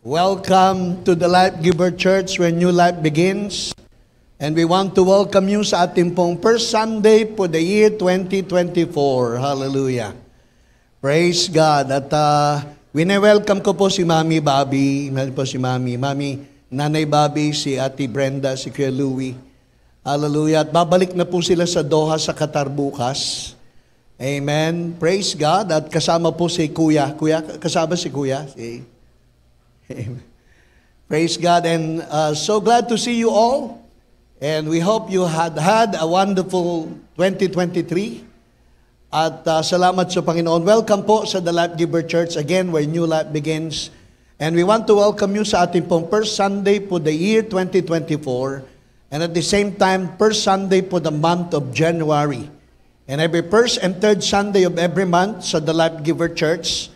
Welcome to the Life Giver Church where new life begins. And we want to welcome you sa ating pong first Sunday for the year 2024. Hallelujah. Praise God. At wine-welcome ko po si Mami Bobby. Mami, Nanay Bobby, si Ate Brenda, si Kuya Louie. Hallelujah. At babalik na po sila sa Doha sa Qatar bukas. Amen. Praise God. At kasama po si Kuya. Kasama si Kuya. Amen. Praise God. And so glad to see you all. And we hope you had a wonderful 2023. At salamat sa Panginoon. Welcome po sa The Life Giver Church again where new life begins. And we want to welcome you sa ating pong first Sunday po the year 2024. And at the same time, first Sunday po the month of January. And every first and third Sunday of every month sa The Life Giver Church,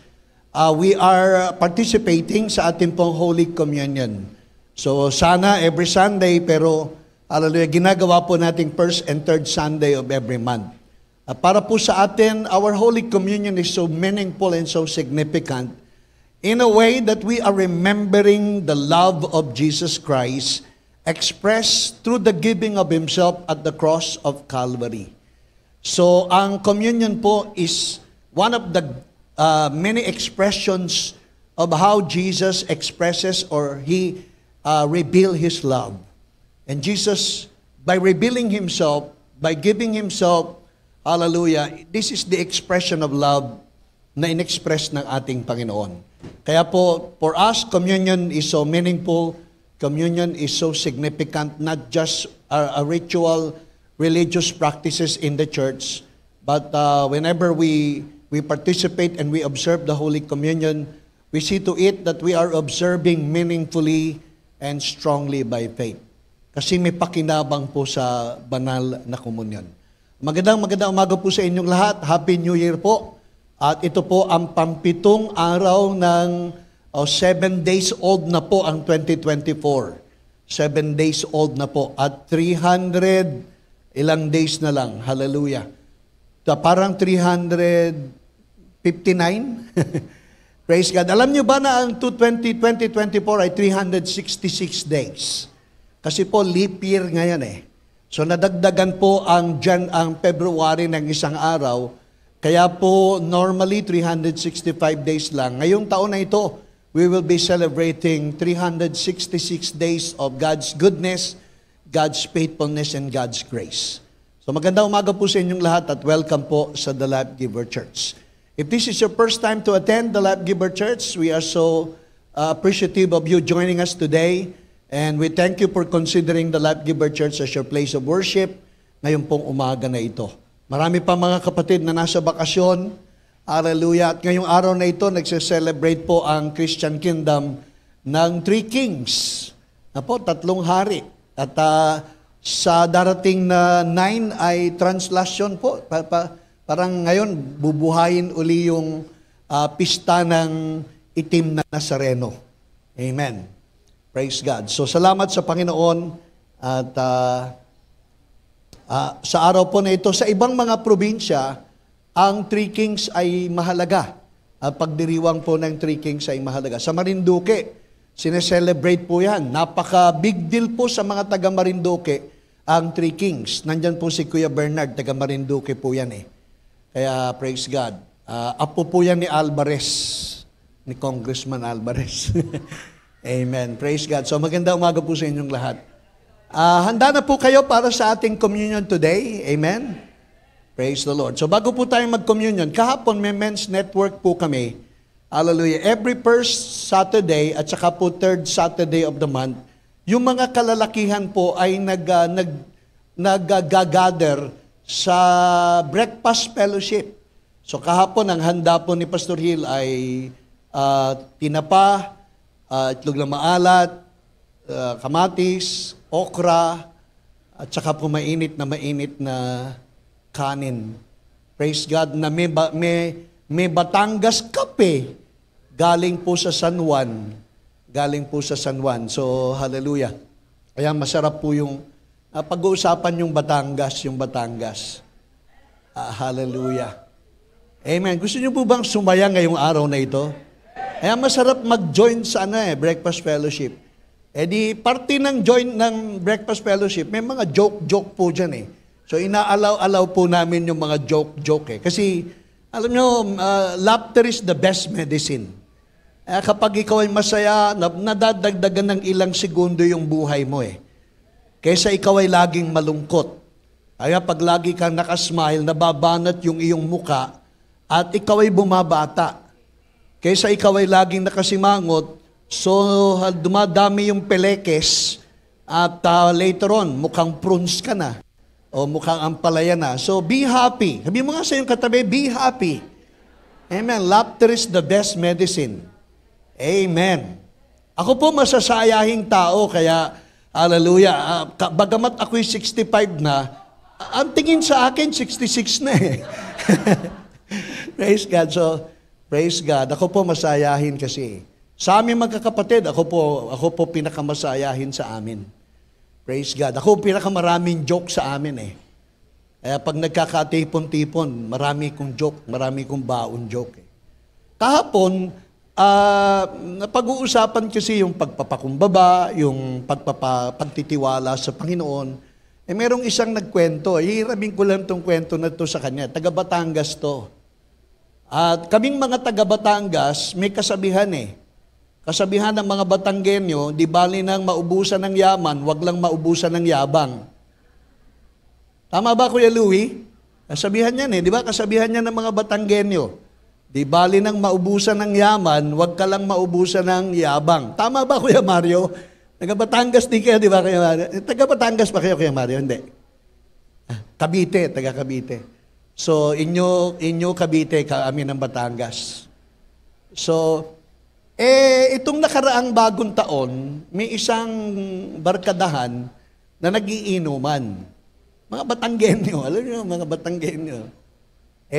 we are participating sa ating pong Holy Communion. So sana every Sunday, pero hallelujah, ginagawa po nating first and third Sunday of every month. Para po sa atin, our Holy Communion is so meaningful and so significant in a way that we are remembering the love of Jesus Christ expressed through the giving of Himself at the cross of Calvary. So ang communion po is one of the many expressions of how Jesus expresses or He revealed His love. And Jesus, by revealing Himself, by giving Himself, hallelujah, this is the expression of love na inexpress ng ating Panginoon. Kaya po, for us, communion is so meaningful, communion is so significant, not just a ritual, religious practices in the church, but whenever we participate and we observe the Holy Communion, we see to it that we are observing meaningfully and strongly by faith. Kasi may pakinabang po sa banal na komunyon. Magandang umaga po sa inyong lahat. Happy New Year po. At ito po ang pampitong araw ng 7 days old na po ang 2024. 7 days old na po. At 300 ilang days na lang. Hallelujah. Parang 359. Praise God. Alam niyo ba na ang 2024 ay 366 days? Kasi po leap year ngayon eh. So nadagdagan po ang February ng isang araw. Kaya po normally 365 days lang. Ngayong taon na ito, we will be celebrating 366 days of God's goodness, God's faithfulness, and God's grace. So magandang umaga po sa inyong lahat at welcome po sa The Life Giver Church. If this is your first time to attend The Life Giver Church, we are so appreciative of you joining us today. And we thank you for considering The Life Giver Church as your place of worship ngayong pong umaga na ito. Marami pa mga kapatid na nasa bakasyon. Hallelujah. At ngayong araw na ito, nagse-celebrate po ang Christian Kingdom ng Three Kings. Na po, 3 hari. At sa darating na 9 ay translation po. Parang ngayon, bubuhayin uli yung pista ng itim na Nazareno. Amen. Praise God. So salamat sa Panginoon at sa araw po na ito, sa ibang mga probinsya, ang Three Kings ay mahalaga. At pagdiriwang po ng Three Kings ay mahalaga. Sa Marinduque, sineselebrate po yan. Napaka-big deal po sa mga taga Marinduque ang Three Kings. Nandyan po si Kuya Bernard, taga Marinduque po yan eh. Kaya praise God. Apo po yan ni Alvarez, ni Congressman Alvarez. Amen. Praise God. So maganda umaga po sa inyong lahat. Handa na po kayo para sa ating communion today. Amen. Praise the Lord. So bago po tayo mag-communion, kahapon may men's network po kami. Hallelujah. Every first Saturday at saka po third Saturday of the month, yung mga kalalakihan po ay nag-gather sa breakfast fellowship. So kahapon ang handa po ni Pastor Hill ay tinapa, itlog na maalat, kamatis, okra, at saka po mainit na kanin. Praise God na may Batangas kape galing po sa San Juan. So, hallelujah. Kaya masarap po yung pag-uusapan yung Batangas. Hallelujah. Amen. Gusto niyo po bang sumaya ngayong araw na ito? Kaya masarap mag-join sa breakfast fellowship. Eh di, parte ng join ng breakfast fellowship, may mga joke-joke po dyan eh. So, inaalaw-alaw po namin yung mga joke-joke eh. Kasi, alam nyo, laughter is the best medicine. Kapag ikaw ay masaya, nadadagdagan ng ilang segundo yung buhay mo eh. Kaysa ikaw ay laging malungkot. Kaya pag lagi kang nakasmile, nababanat yung iyong muka, at ikaw ay bumabata. Kaysa ikaw ay laging nakasimangot, so dumadami yung pelekes, at later on, mukhang prunes ka na, o mukhang ampalaya na. So be happy. Sabi mo nga sa iyong katabi, be happy. Amen. Laughter is the best medicine. Amen. Ako po masasayahing tao, kaya, hallelujah, bagamat ako'y 65 na, ang tingin sa akin, 66 na eh. Praise God. So, praise God. Ako po masayahin kasi. Sa aming magkakapatid, ako po pinakamasayahin sa amin. Praise God. Ako pinakamaraming joke sa amin eh. Kaya pag nagkakatipon-tipon, marami kong joke, marami kong baon joke eh. Kahapon, napag-uusapan kasi yung pagpapakumbaba, yung pagtitiwala sa Panginoon. Eh merong isang nagkwento, ihirabing ko lang itong kwento na to sa kanya. Taga Batangas to. At kaming mga taga Batangas, may kasabihan eh. Kasabihan ng mga Batanggenyo, di bali nang maubusan ng yaman, wag lang maubusan ng yabang. Tama ba, Kuya Louie? Kasabihan yan eh, di ba? Kasabihan yan ng mga Batanggenyo. Di bali nang maubusan ng yaman, wag ka lang maubusan ng yabang. Tama ba, Kuya Mario? Taga Batangas din kayo, di ba, Kuya Mario? Taga Batangas pa kayo, Kuya Mario? Hindi. Cavite, taga Cavite. So, inyo Cavite, kami ng Batangas. So, itong nakaraang bagong taon, may isang barkadahan na nagiinuman. Mga Batanggenyo, alam niyo, mga Batanggenyo.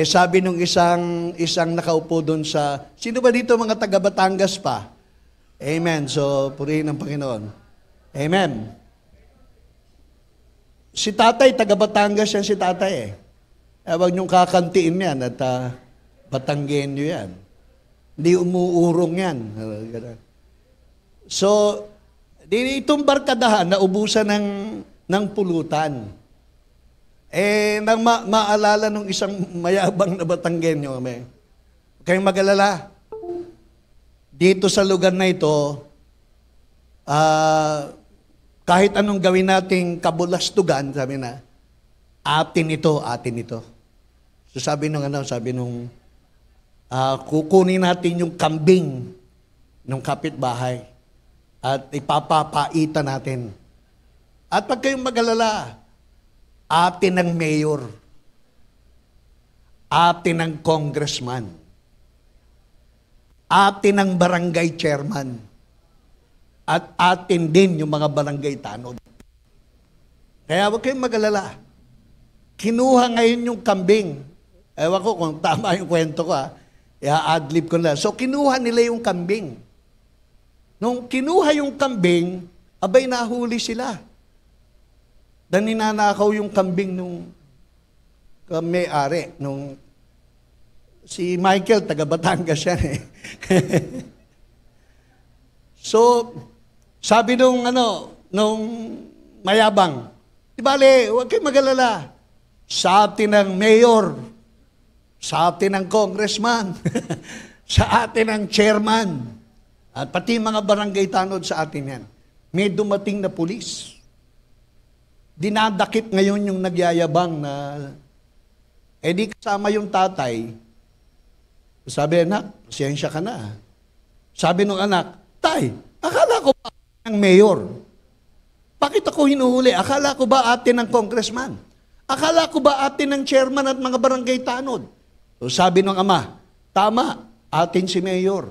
Sabi nung isang nakaupo doon sa, sino ba dito mga taga Batangas pa? Amen. So, purihin ang Panginoon. Amen. Si tatay, taga Batangas yan si tatay eh. Huwag niyong kakantiin yan at Batanggenyo yan. Hindi umuurong yan. So, itong barkadahan, naubusan ng pulutan. Nang maalala nung isang mayabang na Batanggenyo, kayong mag-alala, dito sa lugar na ito, kahit anong gawin nating kabulastugan, sabi na, atin ito. So sabi nung kukunin natin yung kambing ng kapitbahay at ipapapaitan natin. At pag kayong mag-alala, atin ng mayor, atin ng congressman, atin ng barangay chairman, at atin din yung mga barangay tanod. Kaya huwag kayong mag-alala. Kinuha ngayon yung kambing. Ewan ko kung tama yung kwento ko i-adlib ko na. So kinuha nila yung kambing. Nung kinuha yung kambing, abay nahuli sila. Dan ninanakaw yung kambing nung may-ari, nung si Michael, taga Batangas yan eh. So, sabi nung mayabang, di bale, huwag kayong mag-alala. Sa atin ng mayor, sa atin ng congressman, sa atin ng chairman, at pati mga barangay tanod sa atin yan. May dumating na pulis. Dinadakip ngayon yung nagyayabang na, di kasama yung tatay. Sabi, anak, pasensya ka na. Sabi nung anak, tay, akala ko ba ng mayor? Bakit ako hinuhuli? Akala ko ba atin ng congressman? Akala ko ba atin ng chairman at mga barangay tanod? So sabi nung ama, tama, atin si mayor,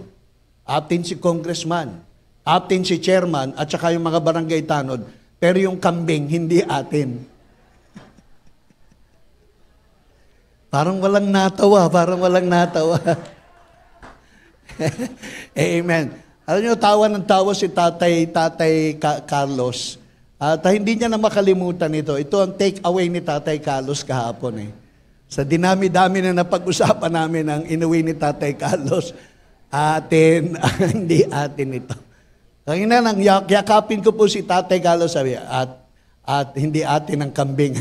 atin si congressman, atin si chairman, at saka yung mga barangay tanod. Pero yung kambing, hindi atin. Parang walang natawa. Amen. Alam niyo, tawa ng tawa si Tatay Carlos. At hindi niya na makalimutan ito. Ito ang take away ni Tatay Carlos kahapon eh. Sa dinami-dami na napag-usapan namin ang inuwi ni Tatay Carlos. Atin, hindi atin ito. Kanina nang yakapin ko po si Tatay Galo, sabi, at hindi atin ang kambing.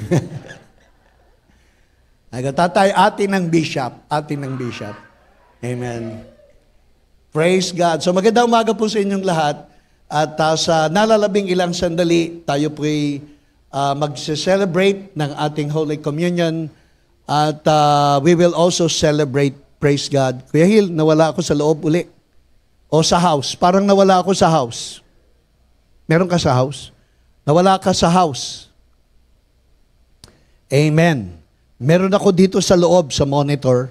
Tatay, atin ng bishop. Atin ng bishop. Amen. Praise God. So magandang umaga po sa inyong lahat. At sa nalalabing ilang sandali, tayo po'y mag-celebrate ng ating Holy Communion. At we will also celebrate, praise God. Kuya Hil, nawala ako sa loob uli. O sa house. Parang nawala ako sa house. Meron ka sa house? Nawala ka sa house. Amen. Meron ako dito sa loob, sa monitor,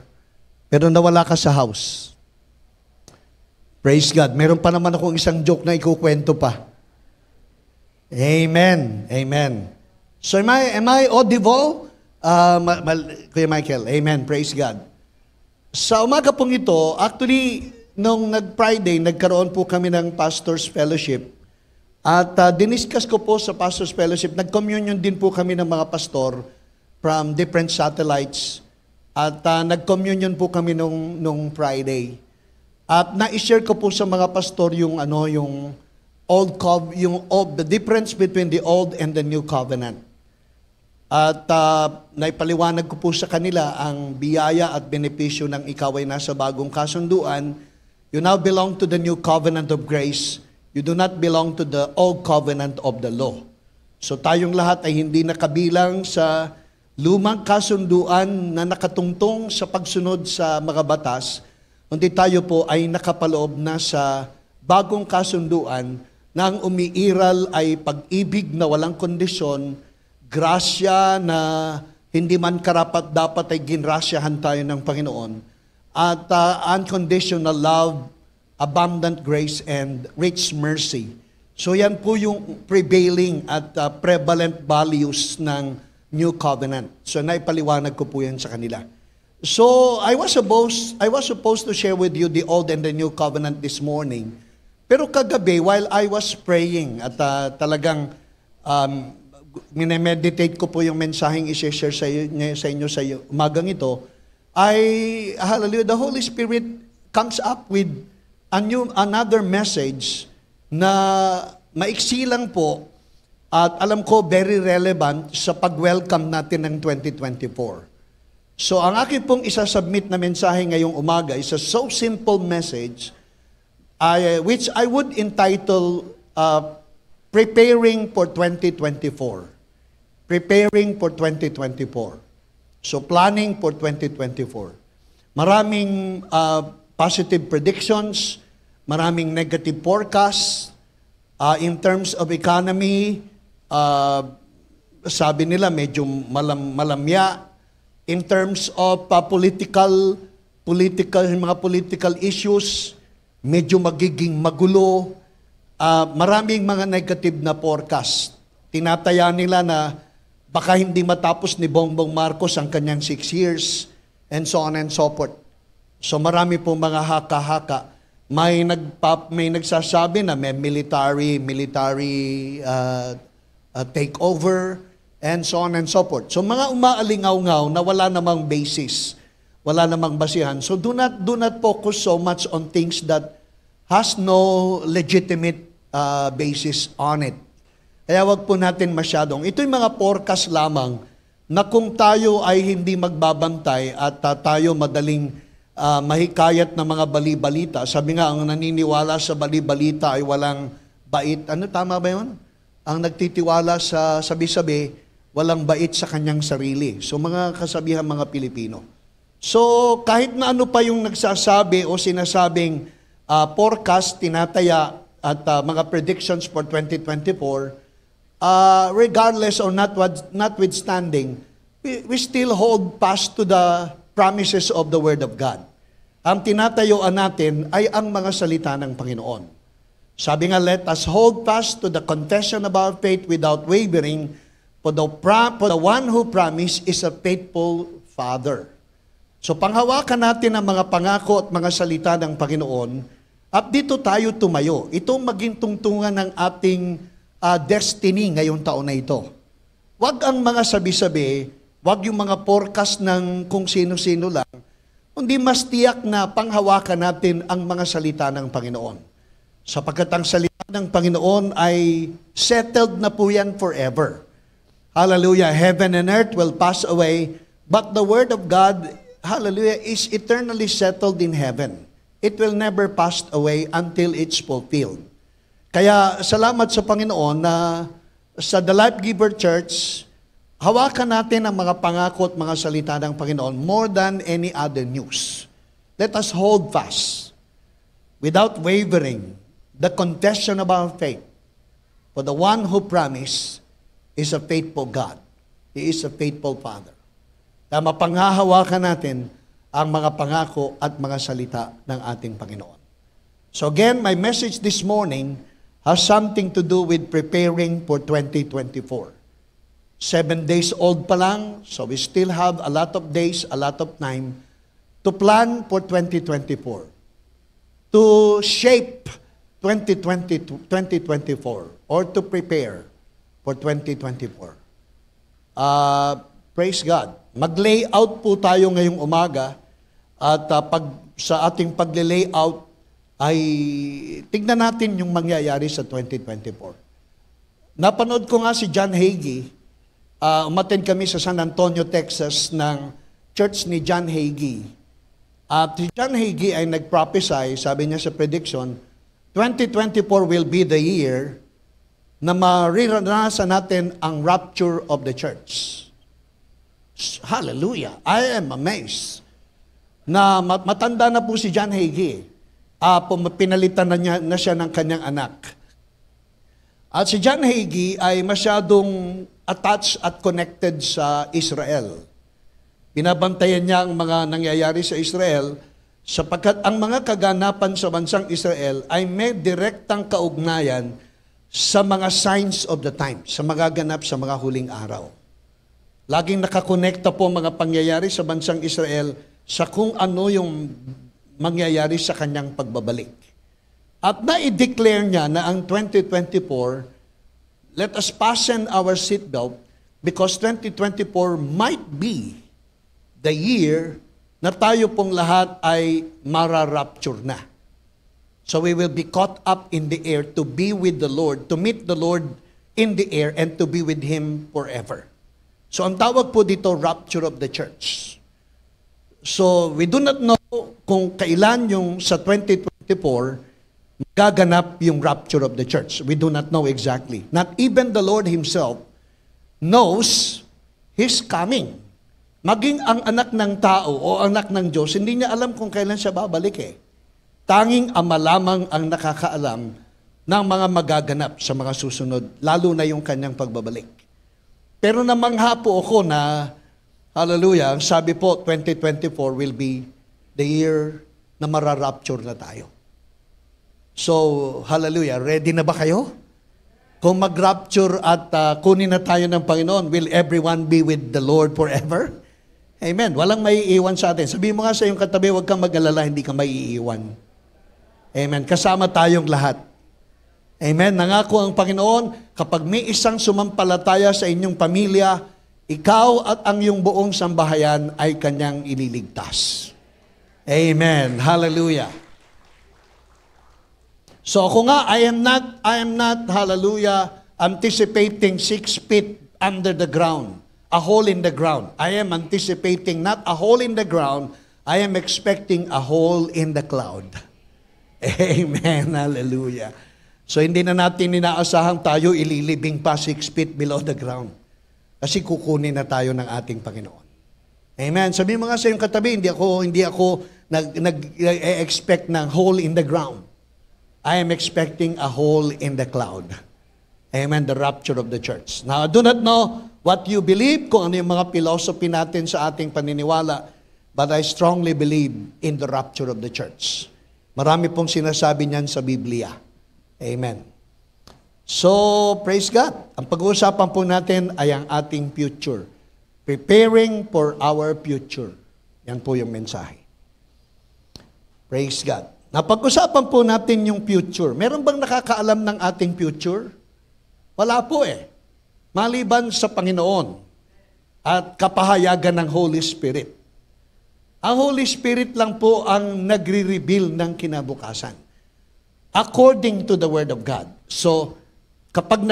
pero nawala ka sa house. Praise God. Meron pa naman akong isang joke na ikukwento pa. Amen. Amen. So am I audible? Kuya Michael, amen. Praise God. Sa umaga pong ito, actually, nung nag-Friday, nagkaroon po kami ng Pastor's Fellowship. At diniscuss ko po sa Pastor's Fellowship, nag-communion din po kami ng mga pastor from different satellites. At nag-communion po kami nung Friday. At na-share ko po sa mga pastor yung the difference between the old and the new covenant. At naipaliwanag ko po sa kanila ang biyaya at benepisyo ng ikaw ay nasa bagong kasunduan. You now belong to the new covenant of grace. You do not belong to the old covenant of the law. So tayong lahat ay hindi nakabilang sa lumang kasunduan na nakatungtong sa pagsunod sa mga batas, kundi tayo po ay nakapaloob na sa bagong kasunduan na ang umiiral ay pag-ibig na walang kondisyon, grasya na hindi man karapat dapat ay ginrasyahan tayo ng Panginoon, at unconditional love, abundant grace, and rich mercy. So yan po yung prevailing at prevalent values ng New Covenant. So naipaliwanag ko po yan sa kanila. So I was supposed to share with you the Old and the New Covenant this morning. Pero kagabi, while I was praying at talagang minemeditate ko po yung mensaheng i-share sa inyo sa umagang ito, hallelujah, the Holy Spirit comes up with another message na maiksi lang po at alam ko very relevant sa pag-welcome natin ng 2024. So ang akin pong isasubmit na mensahe ngayong umaga is a so simple message which I would entitle Preparing for 2024. Preparing for 2024. So planning for 2024. Maraming positive predictions, maraming negative forecasts in terms of economy. Sabi nila medyo malamya. In terms of mga political issues, medyo magiging magulo. Maraming mga negative na forecast. Tinataya nila na baka hindi matapos ni Bongbong Marcos ang kanyang 6 years, and so on and so forth. So marami pong mga haka-haka. May nagsasabi na may military takeover, and so on and so forth. So mga umaalingaw-ngaw na wala namang basis, wala namang basihan. So do not focus so much on things that has no legitimate basis on it. Kaya wag po natin masyadong. Ito yung mga forecast lamang na kung tayo ay hindi magbabantay at tayo madaling mahikayat ng mga bali-balita. Sabi nga, ang naniniwala sa bali-balita ay walang bait. Ano, tama ba yun? Ang nagtitiwala sa sabi-sabi, walang bait sa kanyang sarili. So mga kasabihan mga Pilipino. So kahit na ano pa yung nagsasabi o sinasabing forecast, tinataya at mga predictions for 2024, regardless or notwithstanding, we still hold fast to the promises of the Word of God. Ang tinatayuan natin ay ang mga salita ng Panginoon. Sabi nga, let us hold fast to the confession of our faith without wavering, for the one who promised is a faithful Father. So panghawakan natin ang mga pangako at mga salita ng Panginoon, at dito tayo tumayo. Ito maging tungtungan ng ating destiny ngayong taon na ito. Wag ang mga sabi-sabi, wag yung mga forecast ng kung sino-sino lang, kundi mas tiyak na panghawakan natin ang mga salita ng Panginoon. Sapagkat ang salita ng Panginoon ay settled na po yan forever. Hallelujah. Heaven and earth will pass away, but the Word of God, hallelujah, is eternally settled in heaven. It will never pass away until it's fulfilled. Kaya salamat sa Panginoon na sa The Life Giver Church, hawakan natin ang mga pangako at mga salita ng Panginoon more than any other news. Let us hold fast, without wavering, the confession of our faith. For the one who promised is a faithful God. He is a faithful Father. Kaya mapanghahawakan natin ang mga pangako at mga salita ng ating Panginoon. So again, my message this morning has something to do with preparing for 2024. 7 days old pa lang, so we still have a lot of days, a lot of time to plan for 2024. To shape 2024 or to prepare for 2024. Praise God. Mag-layout po tayo ngayong umaga at sa ating pagle-layout ay tignan natin yung mangyayari sa 2024. Napanood ko nga si John Hagee. Umattend kami sa San Antonio, Texas ng church ni John Hagee. At si John Hagee ay nag-prophesy, sabi niya sa prediction, 2024 will be the year na mariranasan natin ang rapture of the church. Hallelujah! I am amazed na matanda na po si John Hagee. Pinalitan na siya ng kanyang anak. At si John Hagee ay masyadong attached at connected sa Israel. Binabantayan niya ang mga nangyayari sa Israel sapagkat ang mga kaganapan sa bansang Israel ay may direktang kaugnayan sa mga signs of the time, sa magaganap sa mga huling araw. Laging nakakonekta po mga pangyayari sa bansang Israel sa kung ano yung mangyayari sa kanyang pagbabalik. At na-declare niya na ang 2024, let us fasten our seatbelt because 2024 might be the year na tayo pong lahat ay mararapture na. So we will be caught up in the air to be with the Lord, to meet the Lord in the air and to be with Him forever. So ang tawag po dito, rapture of the church. So we do not know kung kailan yung sa 2024 gaganap yung rapture of the church. We do not know exactly. Not even the Lord Himself knows His coming. Maging ang anak ng tao o anak ng Diyos, hindi niya alam kung kailan siya babalik eh. Tanging Ama lamang ang nakakaalam ng mga magaganap sa mga susunod, lalo na yung kanyang pagbabalik. Pero namangha po ako na, hallelujah, ang sabi po, 2024 will be the year na mararapture na tayo. So, hallelujah, ready na ba kayo? Kung mag-rapture at kunin na tayo ng Panginoon, will everyone be with the Lord forever? Amen. Walang maiiwan sa atin. Sabihin mo nga sa iyong katabi, huwag kang mag-alala, hindi ka maiiwan. Amen. Kasama tayong lahat. Amen. Nangako ang Panginoon, kapag may isang sumampalataya sa inyong pamilya, ikaw at ang iyong buong sambahayan ay kanyang ililigtas. Amen. Hallelujah. So ako nga, I am not, hallelujah, anticipating 6 feet under the ground, a hole in the ground. I am anticipating not a hole in the ground, I am expecting a hole in the cloud. Amen. Hallelujah. So hindi na natin inaasahan tayo ililibing pa 6 feet below the ground. Kasi kukunin na tayo ng ating Panginoon. Amen. Sabi mo nga sa iyong katabi, hindi ako nag-expect ng hole in the ground. I am expecting a hole in the cloud. Amen. The rapture of the church. Now, I do not know what you believe, kung ano yung mga philosophy natin sa ating paniniwala, but I strongly believe in the rapture of the church. Marami pong sinasabi niyan sa Biblia. Amen. So, praise God. Ang pag-uusapan po natin ay ang ating future. Preparing for our future. Yan po yung mensahe. Praise God. Napag-usapan po natin yung future. Meron bang nakakaalam ng ating future? Wala po eh. Maliban sa Panginoon at kapahayagan ng Holy Spirit. Ang Holy Spirit lang po ang nagre-reveal ng kinabukasan. According to the Word of God. So, kapag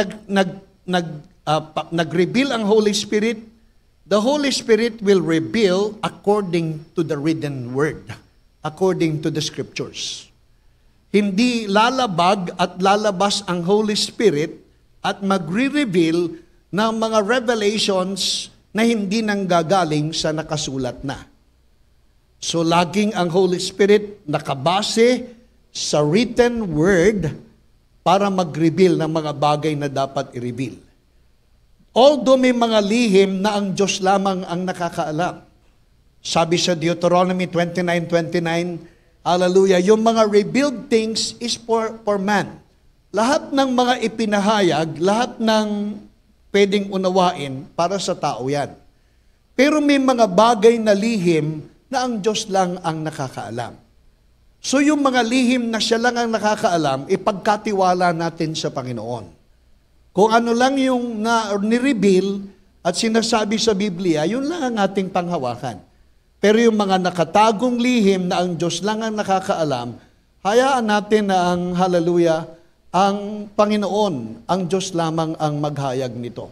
nag-reveal ang Holy Spirit, the Holy Spirit will reveal according to the written Word, according to the Scriptures. Hindi lalabag at lalabas ang Holy Spirit at magre-reveal ng mga revelations na hindi nanggagaling sa nakasulat na. So, laging ang Holy Spirit nakabase sa written Word para mag-reveal ng mga bagay na dapat i-reveal. Although may mga lihim na ang Diyos lamang ang nakakaalam. Sabi sa Deuteronomy 29:29, hallelujah, yung mga revealed things is for man. Lahat ng mga ipinahayag, lahat ng pwedeng unawain para sa tao yan. Pero may mga bagay na lihim na ang Diyos lang ang nakakaalam. So yung mga lihim na siya lang ang nakakaalam, ipagkatiwala natin sa Panginoon. Kung ano lang yung ni-reveal at sinasabi sa Biblia, yun lang ang ating panghawakan. Pero yung mga nakatagong lihim na ang Diyos lang ang nakakaalam, hayaan natin na ang hallelujah, ang Panginoon, ang Diyos lamang ang maghayag nito.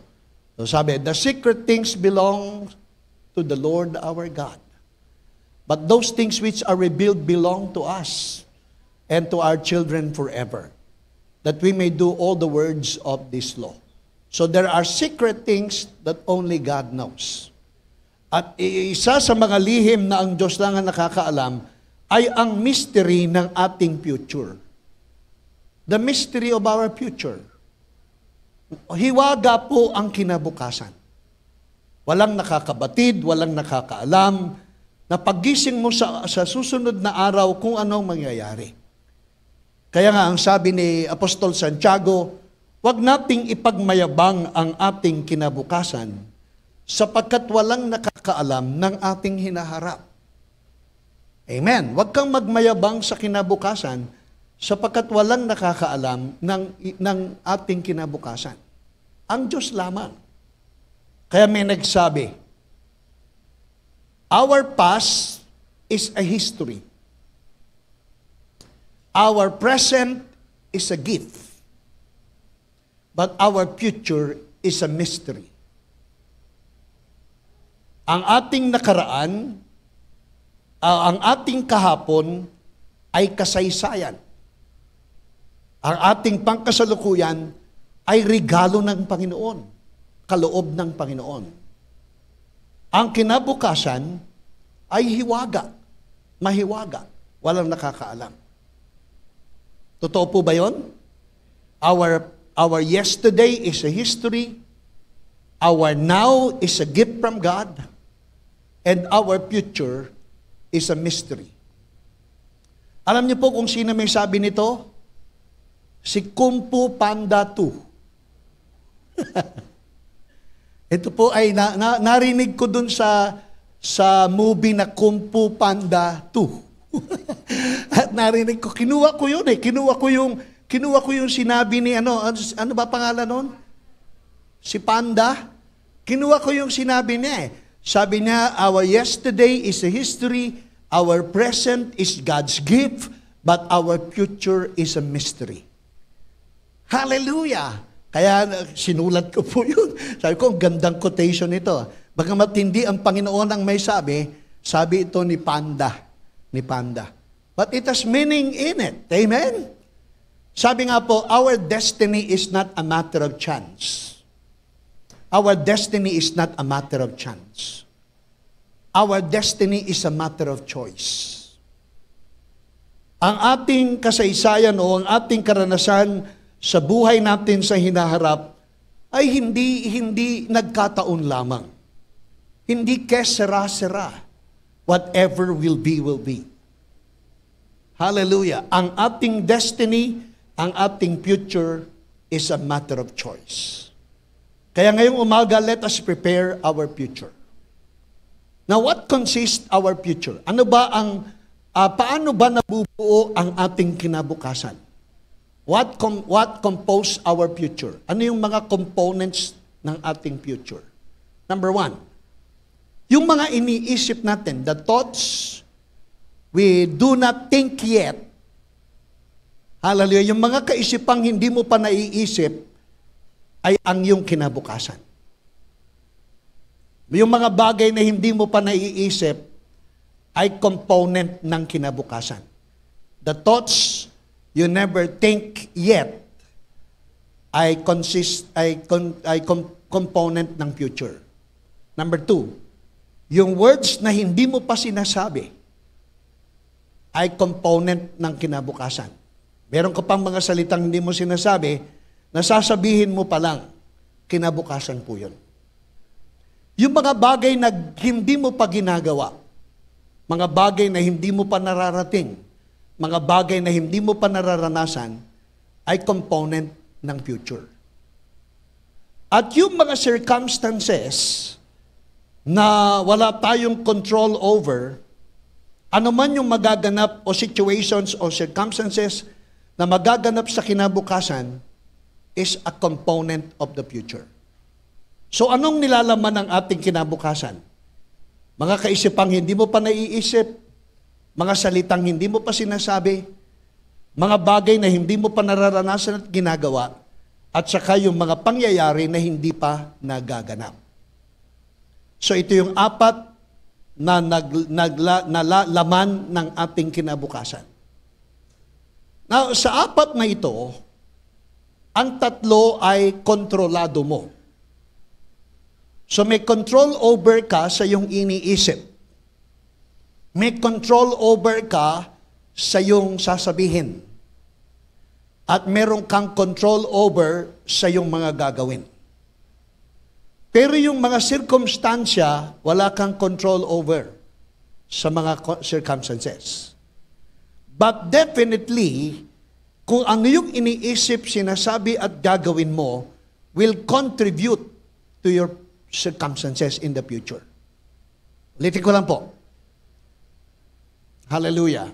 So sabi, the secret things belong to the Lord our God. But those things which are revealed belong to us and to our children forever, that we may do all the words of this law. So there are secret things that only God knows. At isa sa mga lihim na ang Diyos lang ang nakakaalam ay ang mystery ng ating future. The mystery of our future. Hiwaga po ang kinabukasan. Walang nakakabatid, walang nakakaalam, na paggising mo sa susunod na araw kung anong mangyayari. Kaya nga ang sabi ni Apostol Santiago, huwag nating ipagmayabang ang ating kinabukasan sapagkat walang nakakaalam ng ating hinaharap. Amen. Huwag kang magmayabang sa kinabukasan sapagkat walang nakakaalam ng ating kinabukasan. Ang Diyos lamang. Kaya may nagsabi, our past is a history. Our present is a gift. But our future is a mystery. Ang ating nakaraan, ang ating kahapon ay kasaysayan. Ang ating pangkasalukuyan ay regalo ng Panginoon, kaloob ng Panginoon. Ang kinabukasan ay hiwaga, mahiwaga, walang nakakaalam. Totoo po ba yun? Our yesterday is a history, our now is a gift from God, and our future is a mystery. Alam niyo po kung sino may sabi nito? Si Kung Fu Panda 2. Ito po ay narinig ko dun sa movie na Kung Fu Panda 2. At narinig ko, kinuha ko yun eh. Kinuha ko yung sinabi ni ano ba pangalan nun? Si Panda. Kinuha ko yung sinabi niya eh. Sabi niya, our yesterday is a history, our present is God's gift, but our future is a mystery. Hallelujah! Kaya sinulat ko po yun. Sabi ko, gandang quotation ito. Bagamat hindi ang Panginoon ang may sabi ito ni Panda. But it has meaning in it. Amen? Sabi nga po, our destiny is not a matter of chance. Our destiny is not a matter of chance. Our destiny is a matter of choice. Ang ating kasaysayan o ang ating karanasan sa buhay natin sa hinaharap ay hindi nagkataon lamang. Hindi kesera-sera. Whatever will be, will be. Hallelujah. Ang ating destiny, ang ating future is a matter of choice. Kaya ngayong umaga, let us prepare our future. Now, what consists our future? Paano ba nabubuo ang ating kinabukasan? What compose our future? Ano yung mga components ng ating future? Number 1, Yung mga iniisip natin, the thoughts we do not think yet, hallelujah, yung mga kaisipang hindi mo pa naiisip, ay ang iyong kinabukasan. Yung mga bagay na hindi mo pa naiisip, ay component ng kinabukasan. The thoughts you never think yet, ay component ng future. Number 2, yung words na hindi mo pa sinasabi ay component ng kinabukasan. Meron ka pang mga salitang hindi mo sinasabi, nasasabihin mo pa lang, kinabukasan po yun. Yung mga bagay na hindi mo pa ginagawa, mga bagay na hindi mo pa nararating, mga bagay na hindi mo pa nararanasan, ay component ng future. At yung mga circumstances na wala tayong control over, ano man yung magaganap o situations o circumstances na magaganap sa kinabukasan is a component of the future. So anong nilalaman ng ating kinabukasan? Mga kaisipang hindi mo pa naiisip, mga salitang hindi mo pa sinasabi, mga bagay na hindi mo pa nararanasan at ginagawa, at saka yung mga pangyayari na hindi pa nagaganap. So ito yung 4 na laman ng ating kinabukasan. Now, sa 4 na ito, ang 3 ay kontrolado mo. So may control over ka sa iyong iniisip. May control over ka sa iyong sasabihin. At meron kang control over sa iyong mga gagawin. Pero yung mga circumstansya, wala kang control over sa mga circumstances. But definitely, kung ano yung iniisip, sinasabi at gagawin mo, will contribute to your circumstances in the future. Ulitin ko lang po. Hallelujah.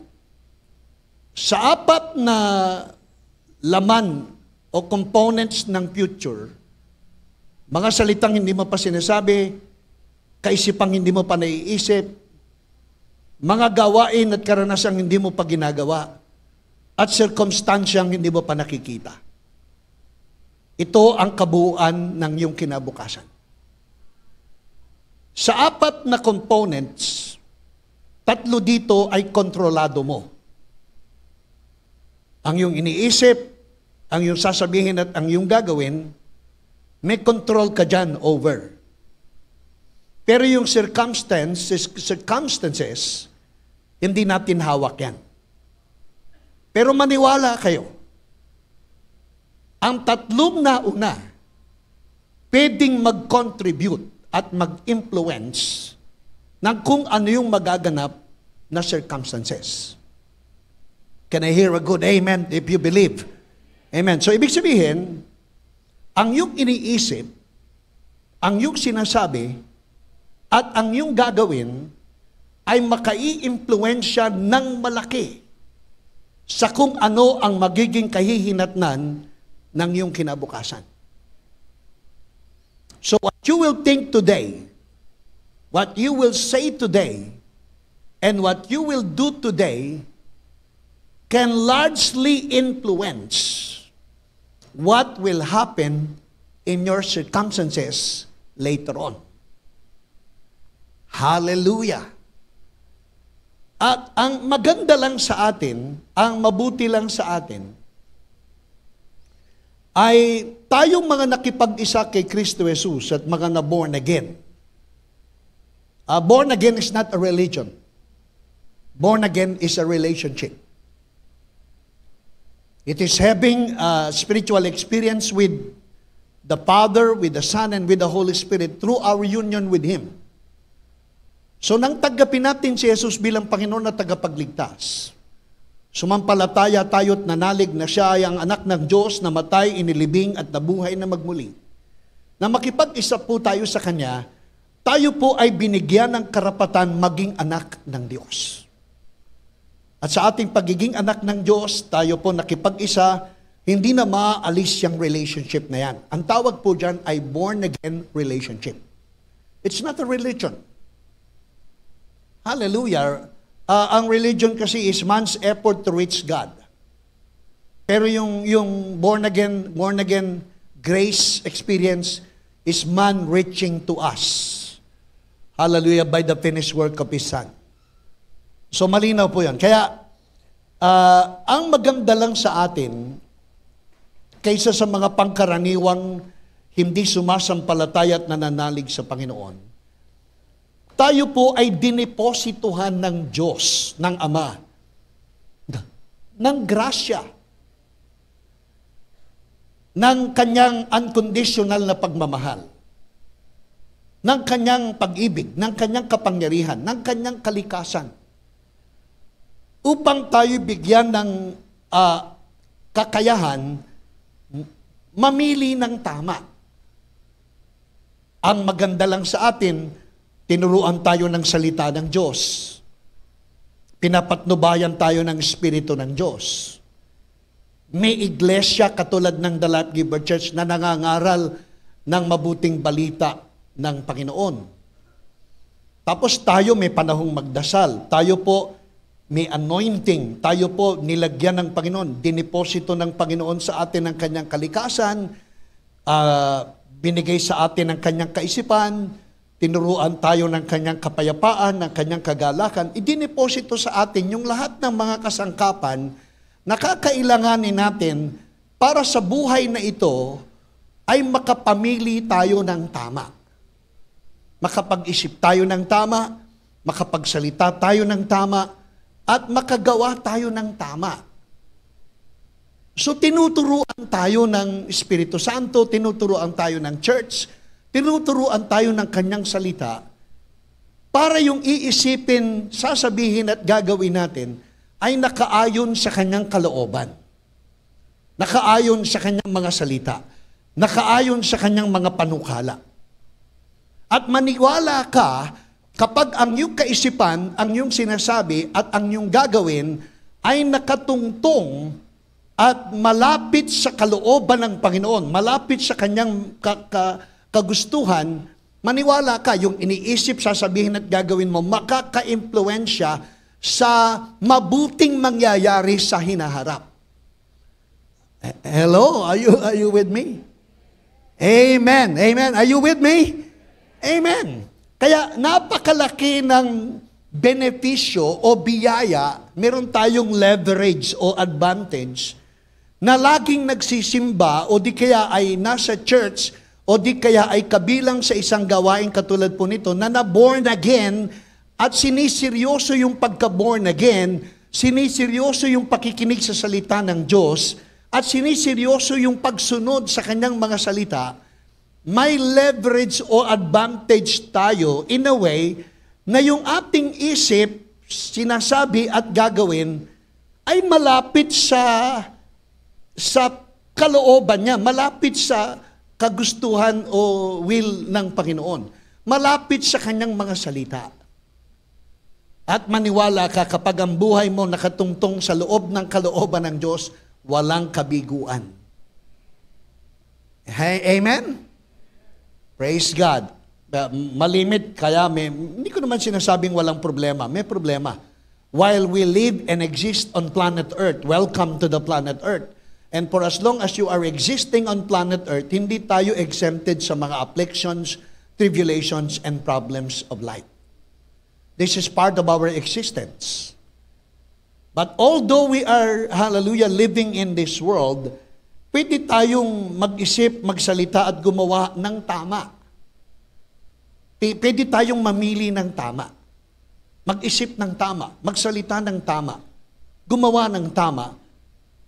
Sa 4 na laman o components ng future, mga salitang hindi mo pa sinasabi, kaisipang hindi mo pa naiisip, mga gawain at karanasang hindi mo pa ginagawa, at circumstansyang hindi mo pa nakikita. Ito ang kabuuan ng iyong kinabukasan. Sa 4 na components, 3 dito ay kontrolado mo. Ang iyong iniisip, ang iyong sasabihin at ang iyong gagawin, may control ka dyan over. Pero yung circumstances, hindi natin hawak yan. Pero maniwala kayo, ang 3 na una, pwedeng mag-contribute at mag-influence ng kung ano yung magaganap na circumstances. Can I hear a good amen if you believe? Amen. So, ibig sabihin, ang iyong iniisip, ang iyong sinasabi, at ang iyong gagawin ay makai-impluensya ng malaki sa kung ano ang magiging kahihinatnan ng iyong kinabukasan. So what you will think today, what you will say today, and what you will do today can largely influence what will happen in your circumstances later on. Hallelujah! At ang maganda lang sa atin, ang mabuti lang sa atin, ay tayong mga nakipag-isa kay Kristo Jesus at mga na-born again. Born again is not a religion. Born again is a relationship. It is having a spiritual experience with the Father, with the Son, and with the Holy Spirit through our union with Him. So nang tanggapin natin si Jesus bilang Panginoon na tagapagligtas, sumampalataya tayo't nanalig na siya ay ang anak ng Diyos na matay, inilibing at nabuhay na magmuli. Na makipag-isa po tayo sa Kanya, tayo po ay binigyan ng karapatan maging anak ng Diyos. At sa ating pagiging anak ng Diyos, tayo po nakipag-isa, hindi na maaalis yung relationship na yan. Ang tawag po dyan ay born-again relationship. It's not a religion. Hallelujah. Ang religion kasi is man's effort to reach God. Pero yung born again grace experience is man reaching to us. Hallelujah, by the finished work of His Son. So malinaw po yan. Kaya, ang maganda lang sa atin, kaysa sa mga pangkaraniwang hindi sumasampalataya at nananalig sa Panginoon, tayo po ay dineposituhan ng Diyos, ng Ama, ng grasya, ng Kanyang unconditional na pagmamahal, ng Kanyang pag-ibig, ng Kanyang kapangyarihan, ng Kanyang kalikasan, upang tayo bigyan ng kakayahan mamili ng tama. Ang maganda lang sa atin, tinuruan tayo ng salita ng Diyos. Pinapatnubayan tayo ng Espiritu ng Diyos. May iglesia katulad ng The Life Giver Church na nangangaral ng mabuting balita ng Panginoon. Tapos tayo may panahong magdasal. Tayo po may anointing. Tayo po nilagyan ng Panginoon. Dineposito ng Panginoon sa atin ang Kanyang kalikasan. Binigay sa atin ang Kanyang kaisipan. Tinuruan tayo ng Kanyang kapayapaan, ng Kanyang kagalakan. Idineposito sa atin yung lahat ng mga kasangkapan na kakailanganin natin para sa buhay na ito ay makapamili tayo ng tama. Makapag-isip tayo ng tama, makapagsalita tayo ng tama, at makagawa tayo ng tama. So tinuturuan tayo ng Espiritu Santo, tinuturuan tayo ng church, tinuturuan tayo ng Kanyang salita, para yung iisipin, sasabihin at gagawin natin, ay nakaayon sa Kanyang kalooban. Nakaayon sa Kanyang mga salita. Nakaayon sa Kanyang mga panukala. At maniwala ka, kapag ang iyong kaisipan, ang iyong sinasabi at ang iyong gagawin ay nakatungtong at malapit sa kalooban ng Panginoon, malapit sa Kanyang kagustuhan, maniwala ka, yung iniisip, sasabihin at gagawin mo, makaka-impluensya sa mabuting mangyayari sa hinaharap. Hello? Are you with me? Amen. Amen. Are you with me? Amen. Kaya napakalaki ng benepisyo o biyaya, meron tayong leverage o advantage na laging nagsisimba o di kaya ay nasa church o di kaya ay kabilang sa isang gawain katulad po nito na na-born again at siniseryoso yung pagka-born again, siniseryoso yung pakikinig sa salita ng Diyos at siniseryoso yung pagsunod sa Kanyang mga salita. May leverage o advantage tayo in a way na yung ating isip, sinasabi at gagawin ay malapit sa kalooban niya, malapit sa kagustuhan o will ng Panginoon, malapit sa Kanyang mga salita. At maniwala ka kapag ang buhay mo nakatungtong sa loob ng kalooban ng Diyos, walang kabiguan. Hey, amen? Praise God. Malimit, kaya hindi ko naman sinasabing walang problema. May problema. While we live and exist on planet Earth, welcome to the planet Earth. And for as long as you are existing on planet Earth, hindi tayo exempted sa mga afflictions, tribulations, and problems of life. This is part of our existence. But although we are, hallelujah, living in this world, pwede tayong mag-isip, magsalita at gumawa ng tama. Pwede tayong mamili ng tama. Mag-isip ng tama, magsalita ng tama, gumawa ng tama,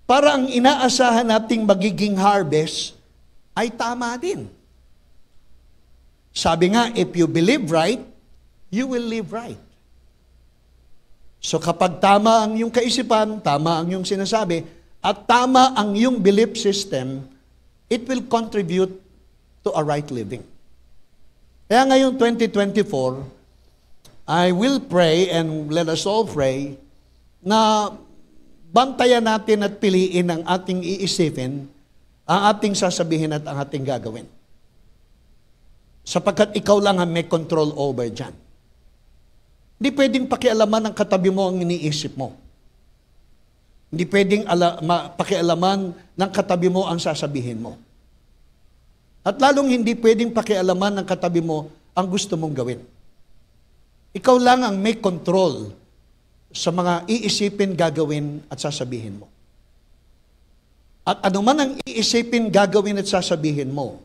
para ang inaasahan nating magiging harvest ay tama din. Sabi nga, if you believe right, you will live right. So kapag tama ang iyong kaisipan, tama ang iyong sinasabi, at tama ang iyong belief system, it will contribute to a right living. Kaya ngayong 2024, I will pray and let us all pray na bantayan natin at piliin ang ating iisipin, ang ating sasabihin at ang ating gagawin. Sapagkat ikaw lang ang may control over dyan. Hindi pwedeng pakialaman ng katabi mo ang iniisip mo. Hindi pwedeng pakialaman ng katabi mo ang sasabihin mo. At lalong hindi pwedeng pakialaman ng katabi mo ang gusto mong gawin. Ikaw lang ang may control sa mga iisipin, gagawin at sasabihin mo. At anuman ang iisipin, gagawin at sasabihin mo,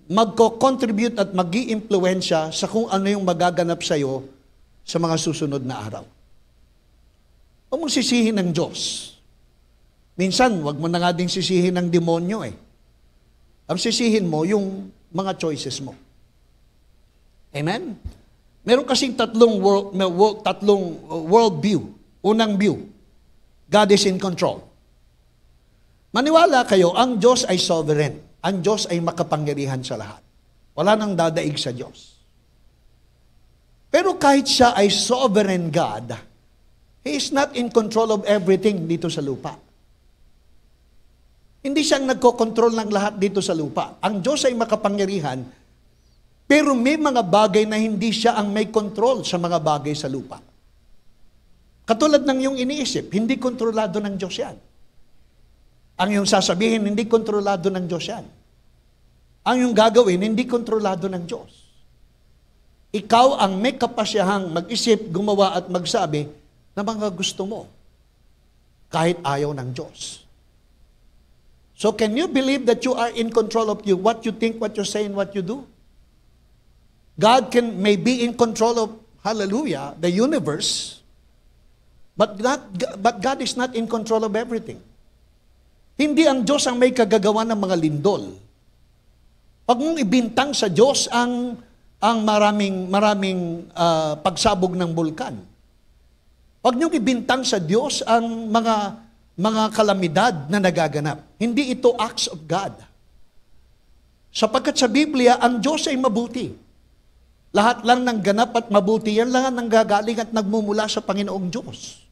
magko-contribute at mag-i-impluwensya sa kung ano yung magaganap sa iyo sa mga susunod na araw. Huwag mong sisihin ng Diyos. Minsan, wag mo na nga ding sisihin ng demonyo eh. Ang sisihin mo, yung mga choices mo. Amen? Meron kasing tatlong world view. Unang view, God is in control. Maniwala kayo, ang Diyos ay sovereign. Ang Diyos ay makapangyarihan sa lahat. Wala nang dadaig sa Diyos. Pero kahit siya ay sovereign God, He is not in control of everything dito sa lupa. Hindi siyang nagkokontrol ng lahat dito sa lupa. Ang Diyos ay makapangyarihan, pero may mga bagay na hindi siya ang may control sa mga bagay sa lupa. Katulad ng iyong iniisip, hindi kontrolado ng Diyos yan. Ang iyong sasabihin, hindi kontrolado ng Diyos yan. Ang iyong gagawin, hindi kontrolado ng Diyos. Ikaw ang may kapasyahang mag-isip, gumawa at magsabi na mga gusto mo, kahit ayaw ng Diyos. So can you believe that you are in control of you, what you think, what you say, and what you do? God may be in control of, hallelujah, the universe, but God is not in control of everything. Hindi ang Diyos ang may kagagawa ng mga lindol. Pag mong ibintang sa Diyos ang maraming pagsabog ng bulkan. Pag niyong ibintang sa Diyos ang mga kalamidad na nagaganap. Hindi ito acts of God. Sapagkat sa Biblia, ang Diyos ay mabuti. Lahat lang ng ganap at mabuti, yan lang ang nanggagaling at nagmumula sa Panginoong Diyos.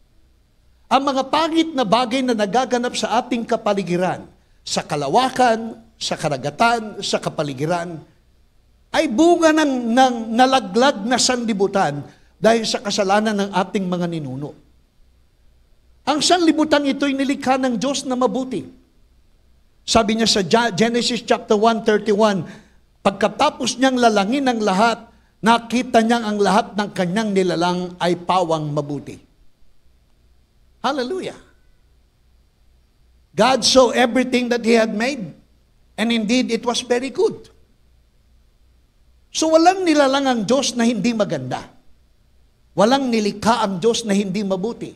Ang mga pangit na bagay na nagaganap sa ating kapaligiran, sa kalawakan, sa karagatan, sa kapaligiran, ay bunga ng nalaglag na sanlibutan dahil sa kasalanan ng ating mga ninuno. Ang sanlibutan ito'y nilikha ng Diyos na mabuti. Sabi niya sa Genesis chapter 1:31, pagkatapos niyang lalangin ang lahat, nakita niyang ang lahat ng kanyang nilalang ay pawang mabuti. Hallelujah. God saw everything that He had made, and indeed, it was very good. So walang nilalang ang Diyos na hindi maganda. Walang nilikha ang Diyos na hindi mabuti.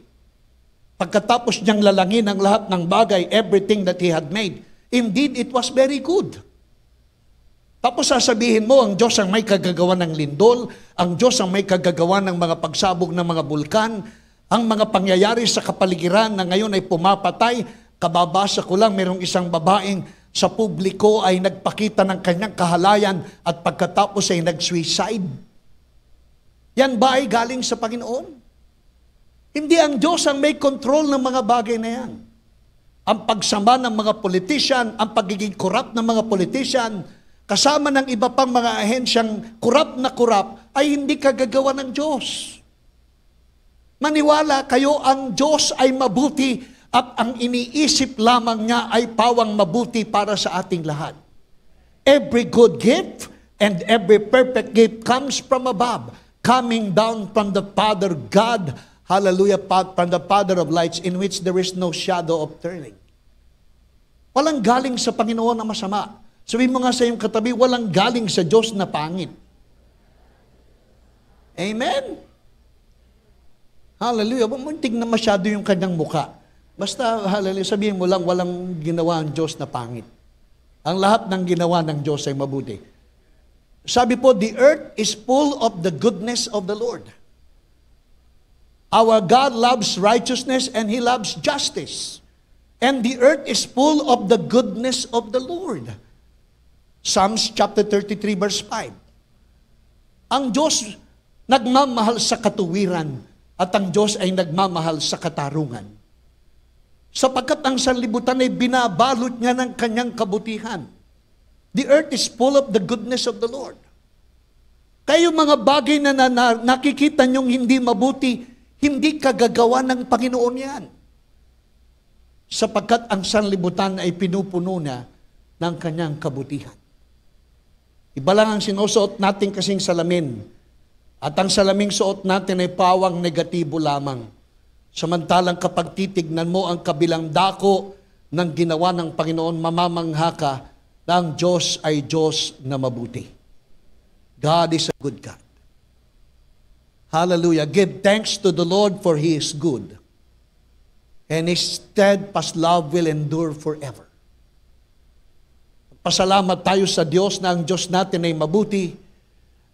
Pagkatapos niyang lalangin ang lahat ng bagay, everything that He had made, indeed, it was very good. Tapos sasabihin mo, ang Diyos ang may kagagawa ng lindol, ang Diyos ang may kagagawa ng mga pagsabog ng mga bulkan, ang mga pangyayari sa kapaligiran na ngayon ay pumapatay. Kababasa ko lang, mayroong isang babaeng sa publiko ay nagpakita ng kanyang kahalayan at pagkatapos ay nag-suicide. Yan ba ay galing sa Panginoon? Hindi ang Diyos ang may control ng mga bagay na yan. Ang pagsama ng mga politician, ang pagiging corrupt ng mga politician, kasama ng iba pang mga ahensyang corrupt ay hindi kagagawa ng Diyos. Maniwala kayo, ang Diyos ay mabuti at ang iniisip lamang niya ay pawang mabuti para sa ating lahat. Every good gift and every perfect gift comes from above, coming down from the Father God, hallelujah, from the Father of lights, in which there is no shadow of turning. Walang galing sa Panginoon na masama. Sabihin mo nga sa iyong katabi, walang galing sa Diyos na pangit. Amen? Hallelujah. Huwag mo tignan masyado yung kanyang muka. Basta, hallelujah, sabihin mo lang, walang ginawa ang Diyos na pangit. Ang lahat ng ginawa ng Diyos ay mabuti. Sabi po, the earth is full of the goodness of the Lord. Our God loves righteousness and He loves justice. And the earth is full of the goodness of the Lord. Psalms chapter 33 verse 5. Ang Diyos nagmamahal sa katuwiran at ang Diyos ay nagmamahal sa katarungan. Sapagkat ang sanlibutan ay binabalot niya ng kanyang kabutihan. The earth is full of the goodness of the Lord. Kaya yung mga bagay na nakikita nyong hindi mabuti, hindi kagagawa ng Panginoon yan. Sapagkat ang sanlibutan ay pinupuno na ng kanyang kabutihan. Iba lang ang sinusuot natin kasing salamin. At ang salaming suot natin ay pawang negatibo lamang. Samantalang kapag titignan mo ang kabilang dako ng ginawa ng Panginoon, mamamangha ka na ang Diyos ay Diyos na mabuti. God is a good God. Hallelujah. Give thanks to the Lord for He is good. And His steadfast love will endure forever. Pasalamat tayo sa Diyos na ang Diyos natin ay mabuti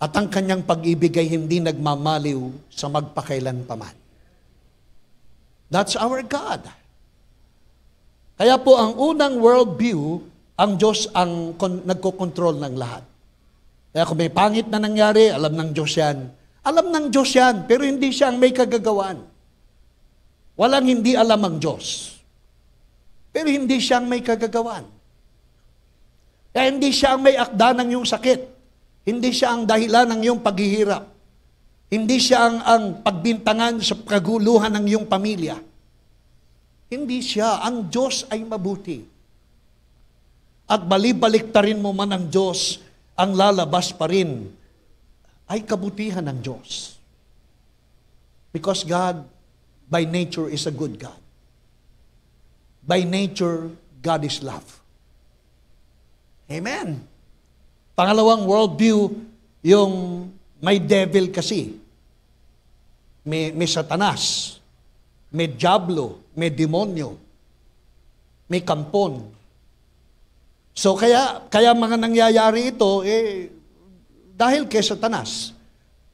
at ang kanyang pag-ibig ay hindi nagmamaliw sa magpakailan paman. That's our God. Kaya po ang unang worldview, ang Diyos ang nagkokontrol ng lahat. Kaya kung may pangit na nangyari, alam ng Diyos yan. Alam ng Diyos yan, pero hindi siya ang may kagagawan. Walang hindi alam ang Diyos. Pero hindi siya ang may kagagawan. Kaya hindi siya ang may akda ng iyong sakit. Hindi siya ang dahilan ng iyong paghihirap. Hindi siya ang pagbintangan sa kaguluhan ng iyong pamilya. Hindi siya. Ang Diyos ay mabuti. At bali-baliktarin mo man ang Diyos, ang lalabas pa rin ay kabutihan ng Diyos. Because God, by nature, is a good God. By nature, God is love. Amen. Pangalawang worldview, yung may devil kasi. May satanas, may diablo, may demonyo, may kampon. So kaya mga nangyayari ito, dahil kay Satanas.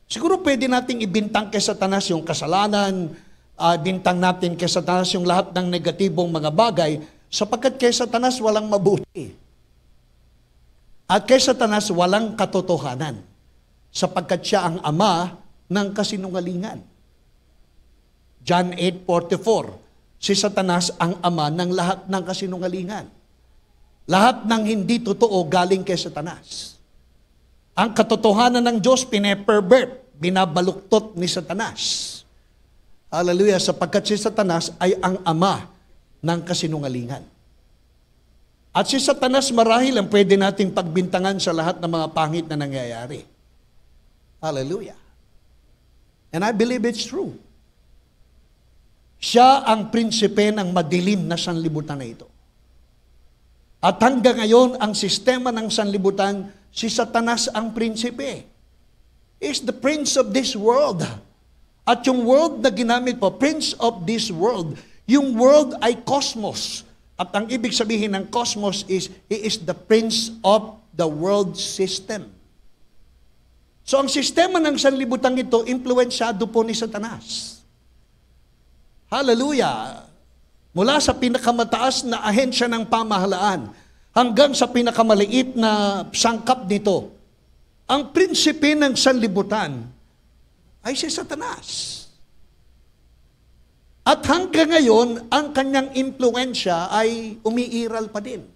Siguro pwede nating ibintang kay Satanas yung kasalanan, bintang natin kay Satanas yung lahat ng negatibong mga bagay, sapagkat kay Satanas walang mabuti. At kay Satanas walang katotohanan, sapagkat siya ang ama ng kasinungalingan. John 8:44, si Satanas ang ama ng lahat ng kasinungalingan. Lahat ng hindi totoo galing kay Satanas. Ang katotohanan ng Diyos pine-pervert, binabaluktot ni Satanas. Hallelujah, sapagkat si Satanas ay ang ama ng kasinungalingan. At si Satanas marahil ang pwede nating pagbintangan sa lahat ng mga pangit na nangyayari. Hallelujah. And I believe it's true. Siya ang prinsipe ng madilim na sanlibutan na ito. At hanggang ngayon, ang sistema ng sanlibutan, si Satanas ang prinsipe. He is the prince of this world. At yung world na ginamit po, prince of this world, yung world ay cosmos. At ang ibig sabihin ng cosmos is, he is the prince of the world system. So ang sistema ng sanlibutan ito, impluensyado po ni Satanas. Hallelujah! Mula sa pinakamataas na ahensya ng pamahalaan hanggang sa pinakamaliit na sangkap nito, ang prinsipe ng sanlibutan ay si Satanas. At hanggang ngayon, ang kanyang impluensya ay umiiral pa din.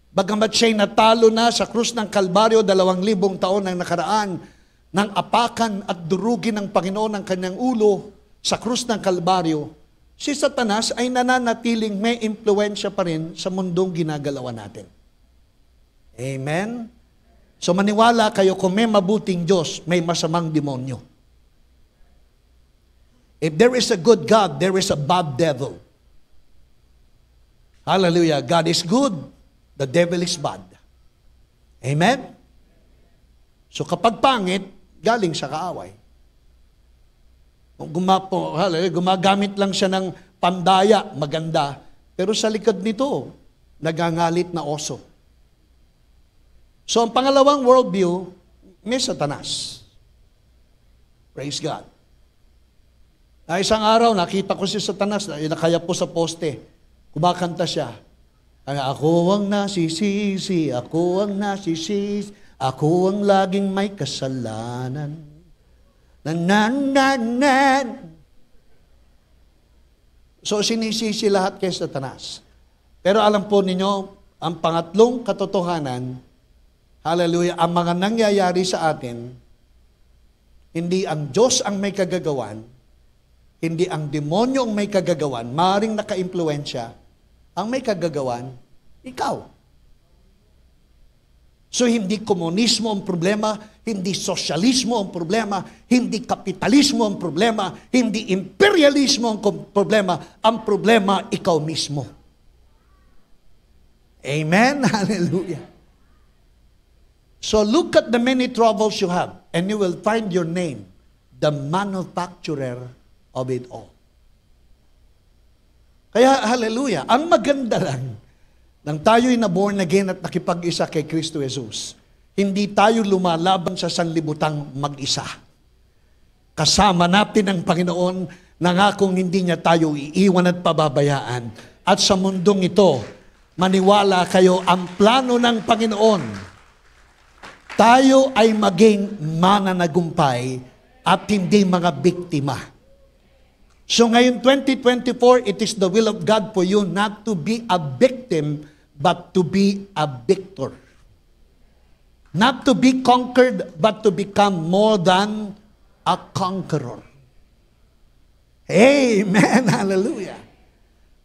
Bagamat siya'y natalo na sa krus ng Kalbaryo 2,000 taon ang nakaraan, nang apakan at durugin ng Panginoon ang kanyang ulo sa krus ng Kalbaryo, si Satanas ay nananatiling may impluensya pa rin sa mundong ginagalawan natin. Amen? So maniwala kayo, kung may mabuting Diyos, may masamang demonyo. If there is a good God, there is a bad devil. Hallelujah. God is good, the devil is bad. Amen? So kapag pangit, galing sa kaaway. Gumagamit lang siya ng pandaya, maganda. Pero sa likod nito, nagangalit na oso. So ang pangalawang worldview, may Satanas. Praise God. Na isang araw, nakita ko si Satanas, nakaya po sa poste. Kumakanta siya. Ako ang nasisisi, ako ang nasisisi, ako ang laging may kasalanan. So sinisisi lahat kay Satanas. Pero alam po ninyo, ang pangatlong katotohanan, Hallelujah. Ang mga nangyayari sa atin, hindi ang Diyos ang may kagagawan, hindi ang demonyo ang may kagagawan, maaaring naka-impluensya, ang may kagagawan, ikaw. So hindi komunismo ang problema, hindi sosyalismo ang problema, hindi kapitalismo ang problema, hindi imperialismo ang problema ikaw mismo. Amen? Hallelujah. So look at the many troubles you have, and you will find your name, the manufacturer of it all. Kaya, hallelujah, ang maganda lang, nang tayo'y na-born again at nakipag-isa kay Kristo Jesus, hindi tayo lumalaban sa sanlibutang mag-isa. Kasama natin ang Panginoon, nangakong hindi niya tayo iiwan at pababayaan. At sa mundong ito, maniwala kayo, ang plano ng Panginoon, tayo ay maging mananagumpay at hindi mga biktima. So ngayon 2024, it is the will of God for you not to be a victim, but to be a victor. Not to be conquered, but to become more than a conqueror. Amen! Hallelujah!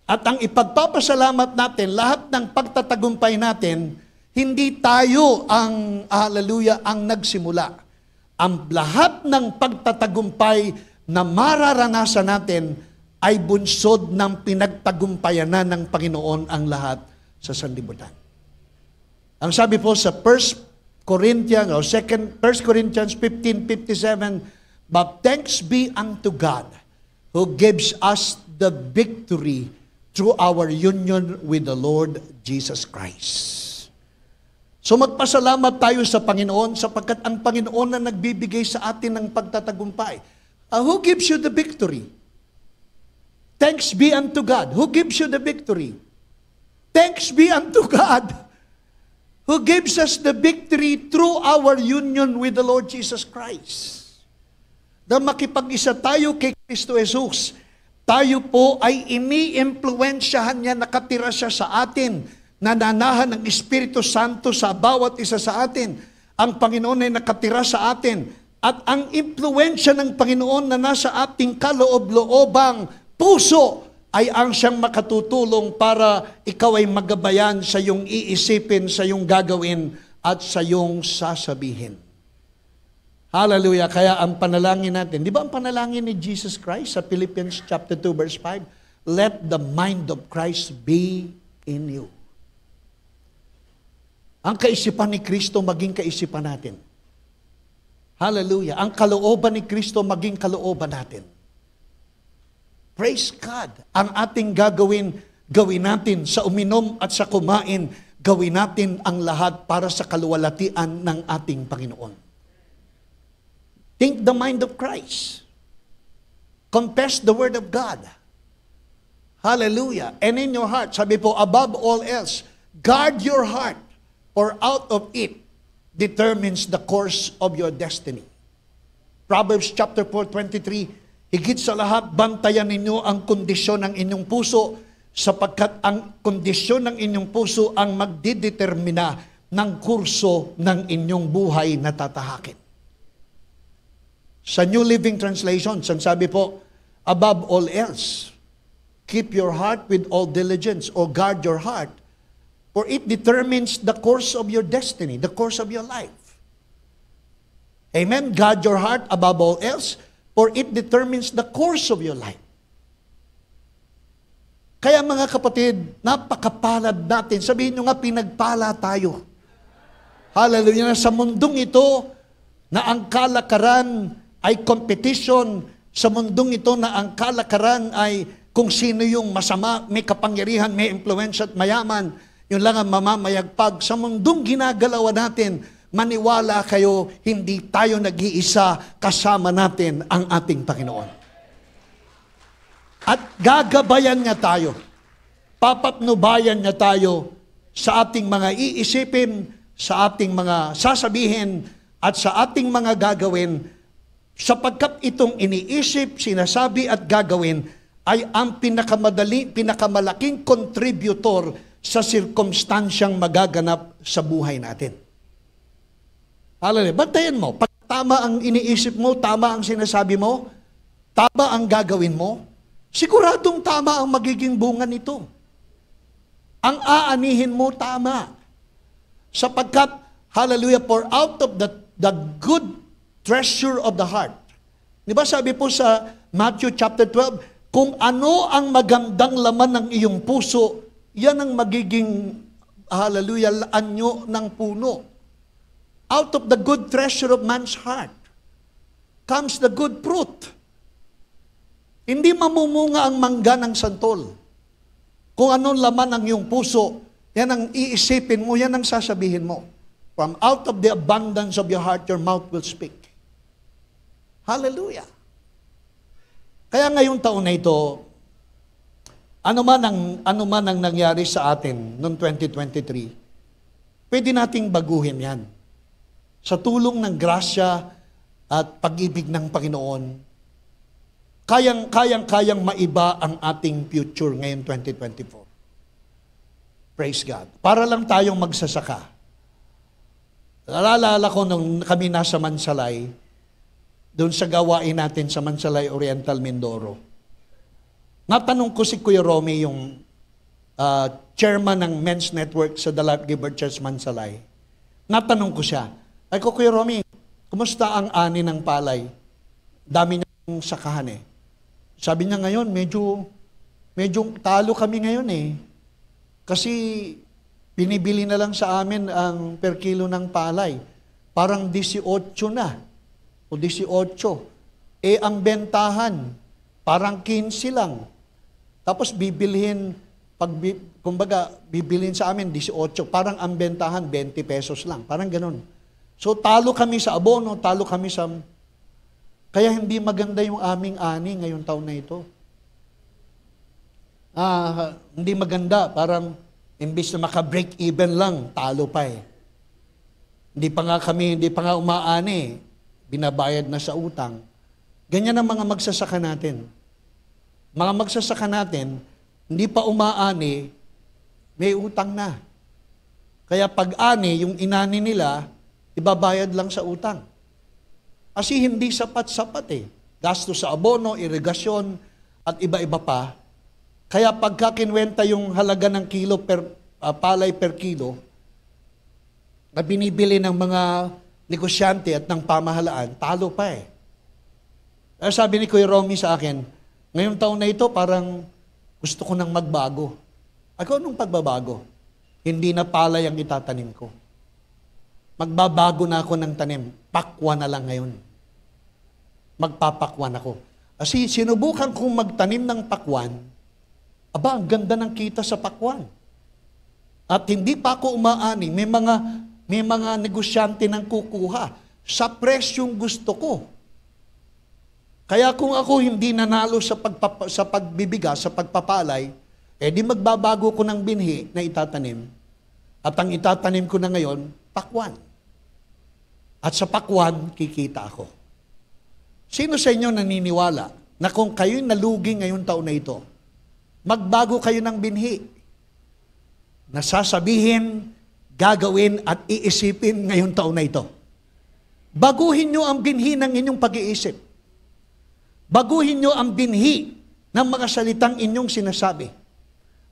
At ang ipagpapasalamat natin, lahat ng pagtatagumpay natin, hindi tayo ang, hallelujah, ang nagsimula. Ang lahat ng pagtatagumpay na mararanasan natin ay bunsod ng pinagtagumpayan na ng Panginoon ang lahat sa sanlibutan. Ang sabi po sa 1 Corinthians 15:57, but thanks be unto God who gives us the victory through our union with the Lord Jesus Christ. So magpasalamat tayo sa Panginoon sapagkat ang Panginoon na nagbibigay sa atin ng pagtatagumpay. Who gives you the victory? Thanks be unto God. Who gives you the victory? Thanks be unto God who gives us the victory through our union with the Lord Jesus Christ. Na makipag-isa tayo kay Kristo Jesus, tayo po ay ini-impluensyahan niya, nakatira siya sa atin, nananahan ng Espiritu Santo sa bawat isa sa atin. Ang Panginoon ay nakatira sa atin. At ang impluensya ng Panginoon na nasa ating kaloob-loobang puso ay ang siyang makatutulong para ikaw ay magabayan sa iyong iisipin, sa iyong gagawin, at sa iyong sasabihin. Hallelujah! Kaya ang panalangin natin, di ba ang panalangin ni Jesus Christ sa Philippians chapter 2 verse 5? Let the mind of Christ be in you. Ang kaisipan ni Kristo maging kaisipan natin. Hallelujah. Ang kalooban ni Kristo maging kalooban natin. Praise God. Ang ating gawin natin sa uminom at sa kumain, gawin natin ang lahat para sa kaluwalhatian ng ating Panginoon. Think the mind of Christ. Confess the word of God. Hallelujah. And in your heart, sabi po, above all else, guard your heart, for out of it determines the course of your destiny. Proverbs chapter 4:23, higit sa lahat, bantayan ninyo ang kondisyon ng inyong puso, sapagkat ang kondisyon ng inyong puso ang magdidetermina ng kurso ng inyong buhay na tatahakin. Sa New Living Translation, sabi po, above all else, keep your heart with all diligence, or guard your heart, for it determines the course of your destiny, the course of your life. Amen? Guard your heart above all else, for it determines the course of your life. Kaya mga kapatid, napakapalad natin. Sabihin nyo nga, pinagpala tayo. Hallelujah. Na sa mundong ito, na ang kalakaran ay competition, sa mundong ito na ang kalakaran ay kung sino yung masama, may kapangyarihan, may impluensya at mayaman, yun lang ang mamamayagpag. Sa mundong ginagalawan natin, maniwala kayo, hindi tayo nag-iisa, kasama natin ang ating Panginoon. At gagabayan niya tayo. Papatnubayan niya tayo sa ating mga iisipin, sa ating mga sasabihin, at sa ating mga gagawin, sapagkat itong iniisip, sinasabi at gagawin ay ang pinakamalaking contributor sa sirkumstansyang magaganap sa buhay natin. Hallelujah. Bantayan mo. Pag tama ang iniisip mo, tama ang sinasabi mo, tama ang gagawin mo, siguradong tama ang magiging bunga nito. Ang aanihin mo, tama. Sapagkat, hallelujah, for out of the good treasure of the heart. Di ba sabi po sa Matthew chapter 12, kung ano ang magandang laman ng iyong puso, yan ang magiging, hallelujah, anyo ng puno. Out of the good treasure of man's heart comes the good fruit. Hindi mamumunga ang mangga ng santol. Kung anong laman ng iyong puso, yan ang iisipin mo, yan ang sasabihin mo. From out of the abundance of your heart, your mouth will speak. Hallelujah. Kaya ngayong taon na ito, ano man ang nangyari sa atin noong 2023, pwede nating baguhin yan. Sa tulong ng grasya at pag-ibig ng Panginoon, kayang maiba ang ating future ngayon 2024. Praise God. Para lang tayong magsasaka. Naalala ko nung kami nasa Mansalay, doon sa gawain natin sa Mansalay Oriental, Mindoro. Natanong ko si Kuya Romy, yung chairman ng Men's Network sa The Life Giver Church Mansalay. Natanong ko siya, ay ko, Kuya Romy, kumusta ang ani ng palay? Dami niyang sakahan eh. Sabi niya ngayon, medyo talo kami ngayon eh. Kasi binibili na lang sa amin ang per kilo ng palay. Parang 18 na. O 18. Eh ang bentahan, parang 15 lang. Tapos bibilhin, bibilhin sa amin 18. Parang ang bentahan, 20 pesos lang. Parang ganun. So talo kami sa abono, talo kami sa... Kaya hindi maganda yung aming ani ngayong taon na ito. Hindi maganda, parang imbis na maka-break even lang, talo pa eh. Hindi pa nga umaani, binabayad na sa utang. Ganyan ang mga magsasaka natin. Mga magsasaka natin, hindi pa umaani, may utang na. Kaya pag-ani, yung inani nila, ibabayad lang sa utang. Kasi hindi sapat-sapat eh. Gasto sa abono, irigasyon, at iba-iba pa. Kaya pagka kinwenta yung halaga ng kilo palay per kilo, na binibili ng mga negosyante at ng pamahalaan, talo pa eh. Kaya sabi ni Kuya Romy sa akin, ngayong taon na ito parang gusto ko nang magbago. Ako, anong pagbabago? Hindi na palay ang itatanim ko. Magbabago na ako ng tanim. Pakwan na lang ngayon. Magpapakwan ako. Kasi sinubukan kong magtanim ng pakwan, aba, ang ganda ng kita sa pakwan. At hindi pa ako umaani, may mga negosyante nang kukuha sa presyong gusto ko. Kaya kung ako hindi nanalo sa pagbibiga, sa pagpapalay, di magbabago ko ng binhi na itatanim. At ang itatanim ko na ngayon, pakwan. At sa pakwan, kikita ako. Sino sa inyo naniniwala na kung kayo'y nalugi ngayong taon na ito, magbago kayo ng binhi na sasabihin, gagawin at iisipin ngayong taon na ito? Baguhin nyo ang binhi ng inyong pag-iisip. Baguhin nyo ang binhi ng mga salitang inyong sinasabi.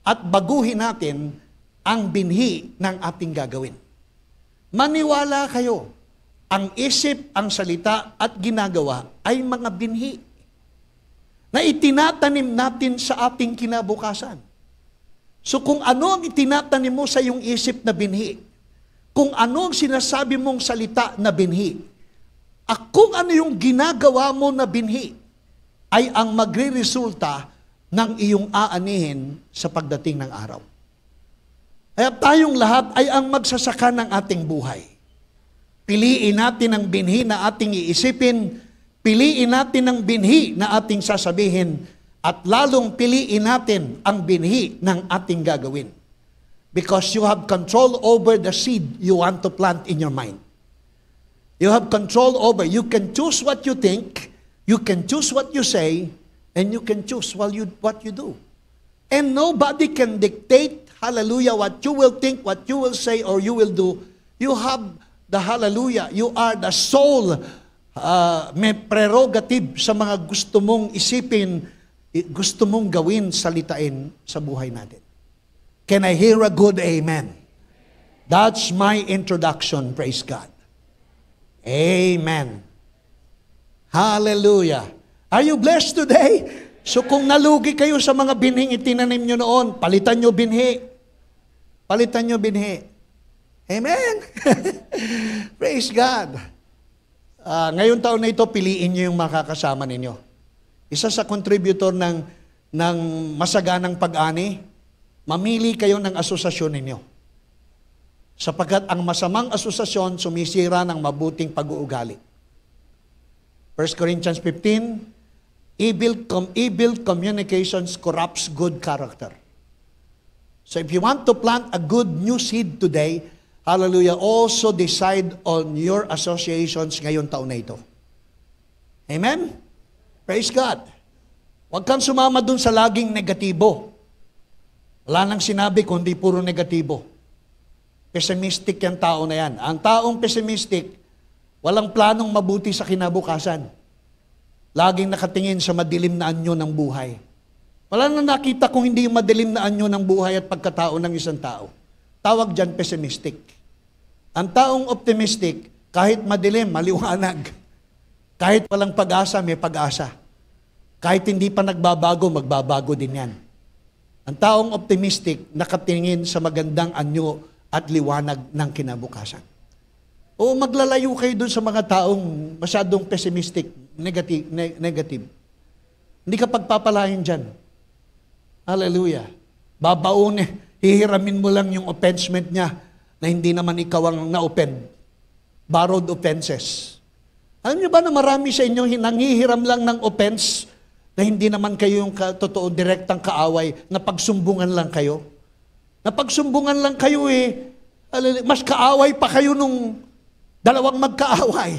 At baguhin natin ang binhi ng ating gagawin. Maniwala kayo, ang isip, ang salita at ginagawa ay mga binhi na itinatanim natin sa ating kinabukasan. So kung ano ang itinatanim mo sa iyong isip na binhi, kung ano ang sinasabi mong salita na binhi, at kung ano yung ginagawa mo na binhi, ay ang magre-resulta ng iyong aanihin sa pagdating ng araw. Kaya tayong lahat ay ang magsasaka ng ating buhay. Piliin natin ang binhi na ating iisipin, piliin natin ang binhi na ating sasabihin, at lalong piliin natin ang binhi ng ating gagawin. Because you have control over the seed you want to plant in your mind. You have control over, you can choose what you think, you can choose what you say, and you can choose what you do. And nobody can dictate, hallelujah, what you will think, what you will say, or you will do. You have the hallelujah. You are the soul. May prerogative sa mga gusto mong isipin, gusto mong gawin, salitain sa buhay natin. Can I hear a good amen? That's my introduction. Praise God. Amen. Hallelujah. Are you blessed today? So kung nalugi kayo sa mga binhing itinanim nyo noon, palitan nyo binhi. Palitan nyo binhi. Amen. Praise God. Ngayong taon na ito, piliin nyo yung makakasama ninyo. Isa sa contributor ng masaganang pag-ani, mamili kayo ng asosasyon ninyo. Sapagkat ang masamang asosasyon sumisira ng mabuting pag-uugali. 1 Corinthians 15, evil communications corrupts good character. So if you want to plant a good new seed today, hallelujah, also decide on your associations ngayong taon na ito. Amen? Praise God. Huwag kang sumama dun sa laging negatibo. Wala nang sinabi kundi puro negatibo. Pessimistic yung tao na yan. Ang taong pessimistic, walang planong mabuti sa kinabukasan. Laging nakatingin sa madilim na anyo ng buhay. Wala nang nakita kung hindi yung madilim na anyo ng buhay at pagkatao ng isang tao. Tawag dyan pessimistic. Ang taong optimistic, kahit madilim, maliwanag. Kahit walang pag-asa, may pag-asa. Kahit hindi pa nagbabago, magbabago din yan. Ang taong optimistic, nakatingin sa magandang anyo at liwanag ng kinabukasan. O maglalayo kayo dun sa mga taong masyadong pessimistic, negative. Hindi ka pagpapalain dyan. Hallelujah. Hihiramin mo lang yung offensement niya na hindi naman ikaw ang na-offend. Borrowed offenses. Alam niyo ba na marami sa inyo nanghihiram lang ng offense na hindi naman kayo yung totoo direktang kaaway, na pagsumbungan lang kayo? Napagsumbungan lang kayo mas kaaway pa kayo nung dalawang magkaaway.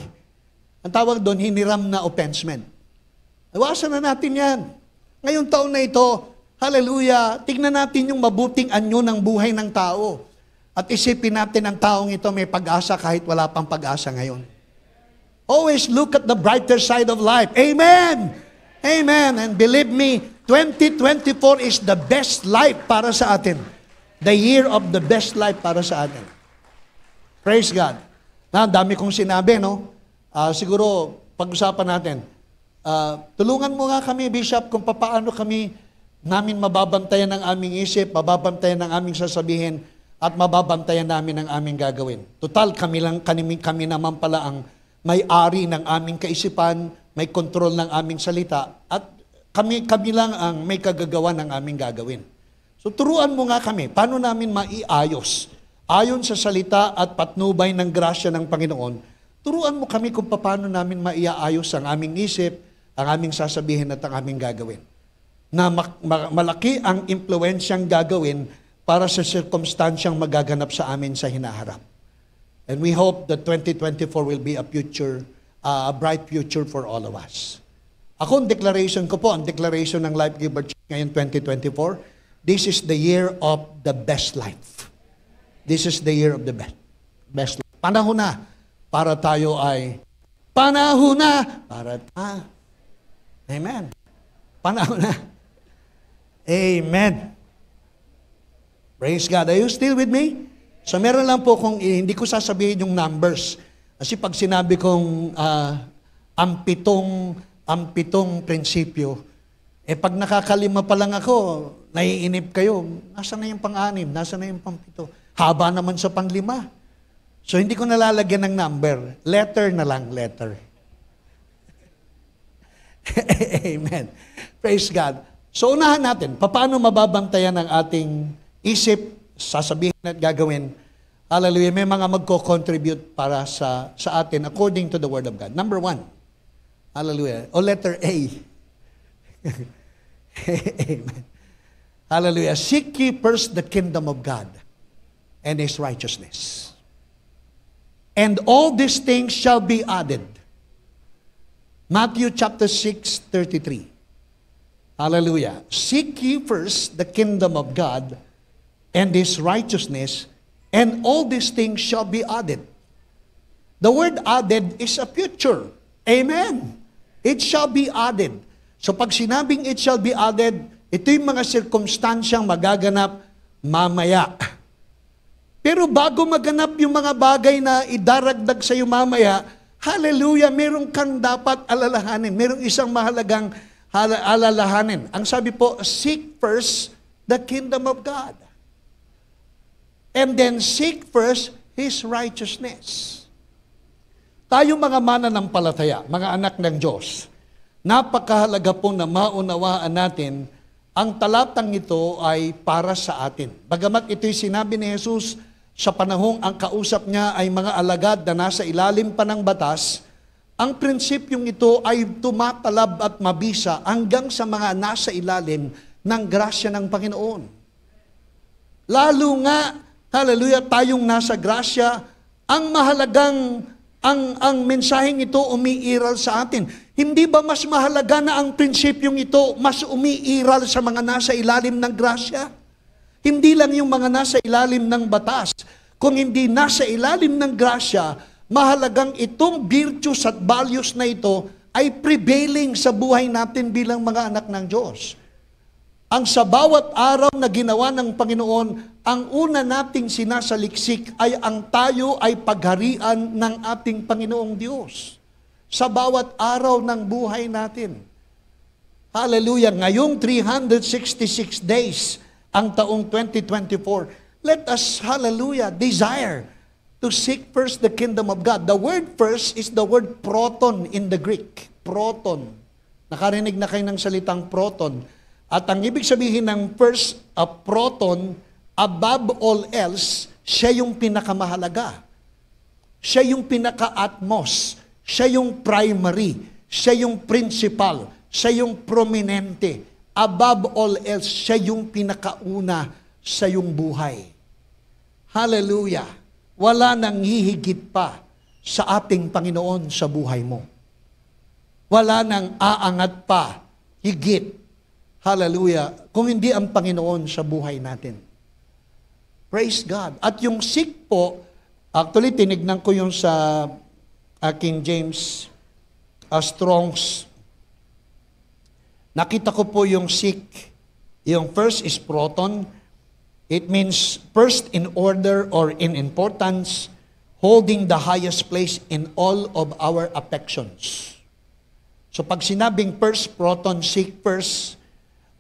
Ang tawag doon, hiniram na offensement. Iwasan na natin yan. Ngayong taon na ito, hallelujah, tignan natin yung mabuting anyo ng buhay ng tao. At isipin natin ang taong ito may pag-asa kahit wala pang pag-asa ngayon. Always look at the brighter side of life. Amen! Amen! And believe me, 2024 is the best life para sa atin. The year of the best life para sa atin. Praise God. Dami kong sinabi, no? Siguro, pag-usapan natin. Tulungan mo nga kami, Bishop, kung paano namin mababantayan ang aming isip, mababantayan ang aming sasabihin, at mababantayan namin ang aming gagawin. Total, kami naman pala ang may-ari ng aming kaisipan, may kontrol ng aming salita, at kami lang ang may kagagawa ng aming gagawin. So turuan mo nga kami, paano namin maiayos? Ayon sa salita at patnubay ng grasya ng Panginoon, turuan mo kami kung paano namin maiaayos ang aming isip, ang aming sasabihin at ang aming gagawin. Na malaki ang impluensyang gagawin para sa circumstansyang magaganap sa amin sa hinaharap. And we hope that 2024 will be a bright future for all of us. Ang declaration ko po, ang declaration ng Life Giver Church ngayon 2024, this is the year of the best life. This is the year of the best life. Panahon na para tayo ay panahon na para Amen. Panahon na. Amen. Praise God. Are you still with me? So meron lang po kung hindi ko sasabihin yung numbers. Kasi pag sinabi kong ang pitong prinsipyo, pag nakakalima pa lang ako, naiinip kayo, nasa na yung pang-anim, nasa na yung pang-pito. Haba naman sa pang-lima. So hindi ko nalalagyan ng number. Letter na lang, letter. Amen. Praise God. So unahan natin, paano mababantayan ang ating isip, sasabihin at gagawin. Hallelujah. May mga magko-contribute para sa atin according to the Word of God. Number 1. Hallelujah. O letter A. Amen. Hallelujah. Seek ye first the kingdom of God and His righteousness. And all these things shall be added. Matthew chapter 6:33. Hallelujah. Seek ye first the kingdom of God and His righteousness, and all these things shall be added. The word added is a future. Amen. It shall be added. So pag sinabing it shall be added, ito yung mga sirkumstansyang magaganap mamaya. Pero bago maganap yung mga bagay na idaragdag sa iyo mamaya, hallelujah, meron kang dapat alalahanin. Merong isang mahalagang alalahanin. Ang sabi po, seek first the kingdom of God. And then seek first His righteousness. Tayo mga mananampalataya, mga anak ng Diyos, napakahalaga po na maunawaan natin ang talatang ito ay para sa atin. Bagamat ito'y sinabi ni Jesus sa panahong ang kausap niya ay mga alagad na nasa ilalim pa ng batas, ang prinsipyong ito ay tumatalab at mabisa hanggang sa mga nasa ilalim ng grasya ng Panginoon. Lalo nga, hallelujah, tayong nasa grasya, ang mahalagang ang mensaheng ito umiiral sa atin. Hindi ba mas mahalaga na ang prinsipyong ito mas umiiral sa mga nasa ilalim ng grasya? Hindi lang yung mga nasa ilalim ng batas. Kung hindi nasa ilalim ng grasya, mahalagang itong virtues at values na ito ay prevailing sa buhay natin bilang mga anak ng Diyos. Ang sa bawat araw na ginawa ng Panginoon, ang una nating sinasaliksik ay ang tayo ay pagharian ng ating Panginoong Diyos. Sa bawat araw ng buhay natin. Hallelujah! Ngayong 366 days, ang taong 2024, let us, hallelujah, desire to seek first the kingdom of God. The word first is the word proton in the Greek. Proton. Nakarinig na kayo ng salitang proton. At ang ibig sabihin ng first, a proton, above all else, siya yung pinakamahalaga. Siya yung pinaka-atmos. Siya yung primary. Siya yung principal. Siya yung prominente. Above all else, siya yung pinakauna sa iyong buhay. Hallelujah! Wala nang hihigit pa sa ating Panginoon sa buhay mo. Wala nang aangat pa, higit. Hallelujah! Kung hindi ang Panginoon sa buhay natin. Praise God! At yung seek po, actually tinignan ko yung sa King James Strong's. Nakita ko po yung seek. Yung first is proton. It means first in order or in importance, holding the highest place in all of our affections. So pag sinabing first proton, seek first,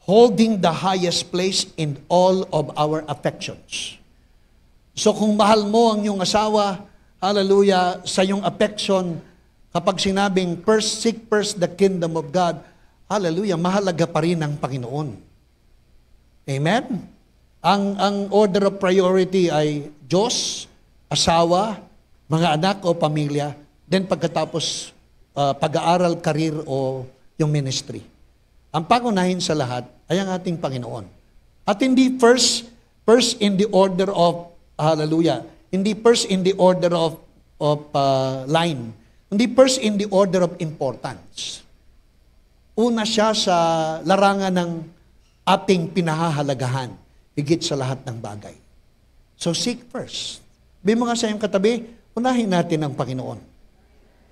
holding the highest place in all of our affections. So kung mahal mo ang iyong asawa, hallelujah, sa iyong affection, kapag sinabing first, seek first the kingdom of God, hallelujah, mahalaga pa rin ang Panginoon. Amen? Ang order of priority ay Diyos, asawa, mga anak o pamilya, then pagkatapos pag-aaral, career o yung ministry. Ang pangunahin sa lahat ay ang ating Panginoon. At hindi first in the order of, hallelujah, hindi first in the order of line, hindi first in the order of importance. Una siya sa larangan ng ating pinahahalagahan, higit sa lahat ng bagay. So seek first. Sabi mo nga sa iyong katabi, unahin natin ang Panginoon.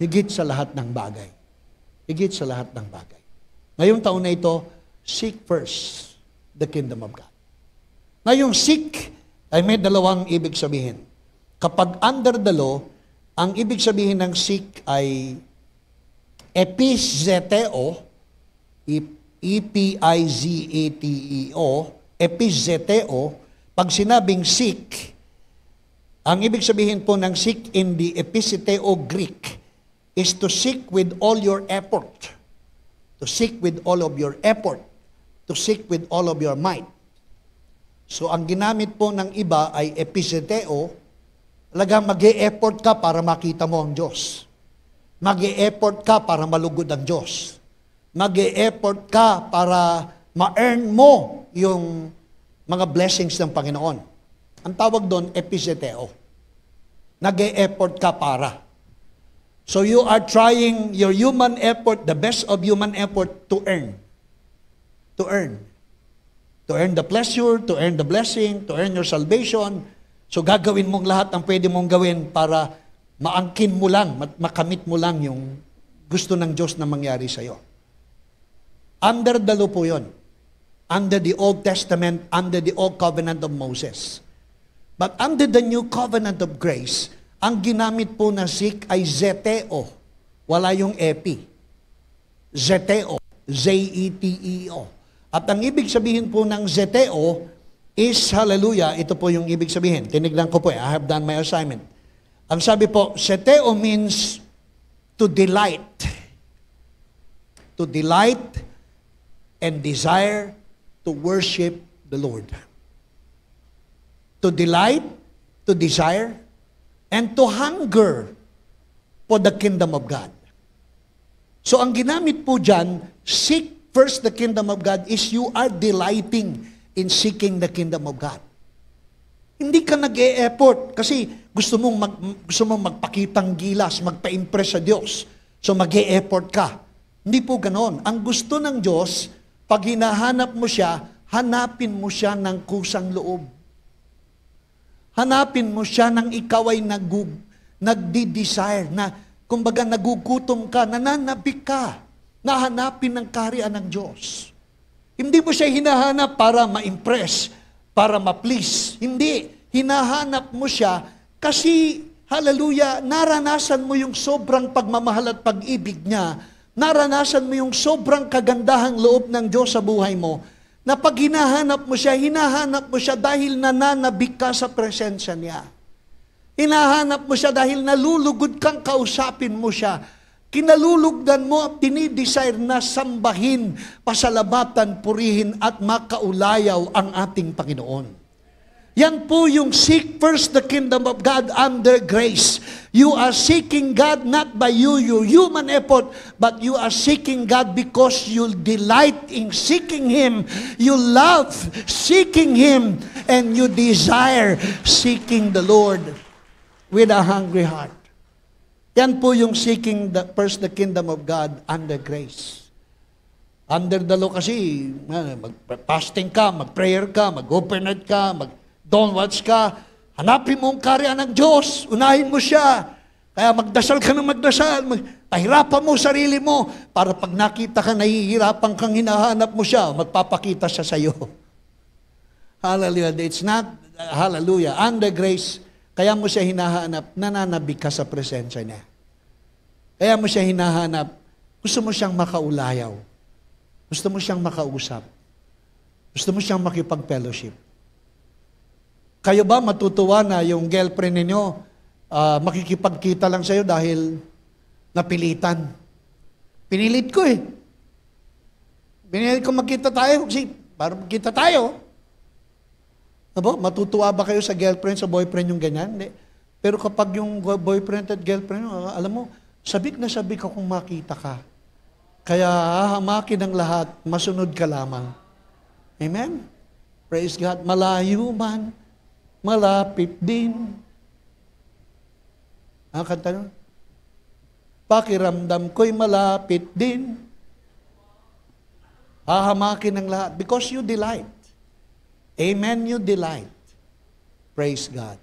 Higit sa lahat ng bagay. Higit sa lahat ng bagay. Ngayong taon na ito, seek first the kingdom of God. Ngayong seek ay may dalawang ibig sabihin. Kapag under the law, ang ibig sabihin ng seek ay epizeteo, E-P-I-Z-E-T-E-O, epizeteo. Pag sinabing seek, ang ibig sabihin po ng seek in the epizeteo Greek is to seek with all your effort. To seek with all of your effort. To seek with all of your might. So ang ginamit po ng iba ay epizeteo. Talagang mag-e-effort ka para makita mo ang Diyos. Mag-e-effort ka para malugod ang Diyos. Mag-e-effort ka para ma-earn mo yung mga blessings ng Panginoon. Ang tawag doon, epizeteo. Nag-e-effort ka para. So you are trying your human effort, the best of human effort to earn. To earn. To earn the pleasure, to earn the blessing, to earn your salvation. So gagawin mong lahat ang pwede mong gawin para maangkin mo lang, makamit mo lang yung gusto ng Diyos na mangyari sa'yo. Under the law po yun. Under the Old Testament, under the Old Covenant of Moses. But under the New Covenant of Grace, ang ginamit po na seek ay zeteo. Wala yung epi. Zeteo. Z-E-T-E-O. At ang ibig sabihin po ng zeteo is, hallelujah, ito po yung ibig sabihin. Tinignan ko po, I have done my assignment. Ang sabi po, zeteo means to delight. To delight and desire to worship the Lord. To delight, to desire, and to hunger for the kingdom of God. So ang ginamit po dyan, seek first the kingdom of God is you are delighting in seeking the kingdom of God. Hindi ka nag-e-effort kasi gusto mong magpakitang gilas, magpa-impress sa Diyos. So mag-e-effort ka. Hindi po ganoon. Ang gusto ng Diyos, pag hinahanap mo siya, hanapin mo siya ng kusang loob. Hanapin mo siya nang ikaw ay nagdi-desire, na kumbaga nagugutom ka, nananabik ka, nahanapin ng kaharian ng Diyos. Hindi mo siya hinahanap para ma-impress, para ma-please. Hindi. Hinahanap mo siya kasi, hallelujah, naranasan mo yung sobrang pagmamahal at pag-ibig niya. Naranasan mo yung sobrang kagandahang loob ng Diyos sa buhay mo, na pag hinahanap mo siya dahil nananabik ka sa presensya niya. Hinahanap mo siya dahil nalulugod kang kausapin mo siya. Kinalulugdan mo at dinidesire na sambahin, pasalamatan, purihin at makaulayaw ang ating Panginoon. Yan po yung seek first the kingdom of God under grace. You are seeking God not by your human effort, but you are seeking God because you delight in seeking Him. You love seeking Him, and you desire seeking the Lord with a hungry heart. Yan po yung seeking first the kingdom of God under grace. Under the law kasi, mag-fasting ka, mag-prayer ka, mag-overnight ka, don't watch ka, hanapin mo ang kaharian ng Diyos, unahin mo siya. Kaya magdasal ka ng magdasal, pahirapan mo sarili mo, para pag nakita ka, nahihirapan kang hinahanap mo siya, magpapakita siya sa iyo. Hallelujah. It's not, hallelujah, under grace, kaya mo siya hinahanap, nananabik ka sa presensya niya. Kaya mo siya hinahanap, gusto mo siyang makaulayaw. Gusto mo siyang makausap. Gusto mo siyang makipag-fellowship. Kayo ba matutuwa na yung girlfriend ninyo makikipagkita lang sa'yo dahil napilitan? Pinilit ko eh. Pinilit ko magkita tayo kasi para magkita tayo. Aba, matutuwa ba kayo sa girlfriend, sa boyfriend yung ganyan? Hindi. Pero kapag yung boyfriend at girlfriend, alam mo, sabik na sabik akong makita ka. Kaya hahamakin ang lahat, masunod ka lamang. Amen? Praise God. Malayo man, malapit din. Ang kanta nun? Pakiramdam ko'y malapit din. Hahamakin ang lahat because you delight. Amen, you delight. Praise God.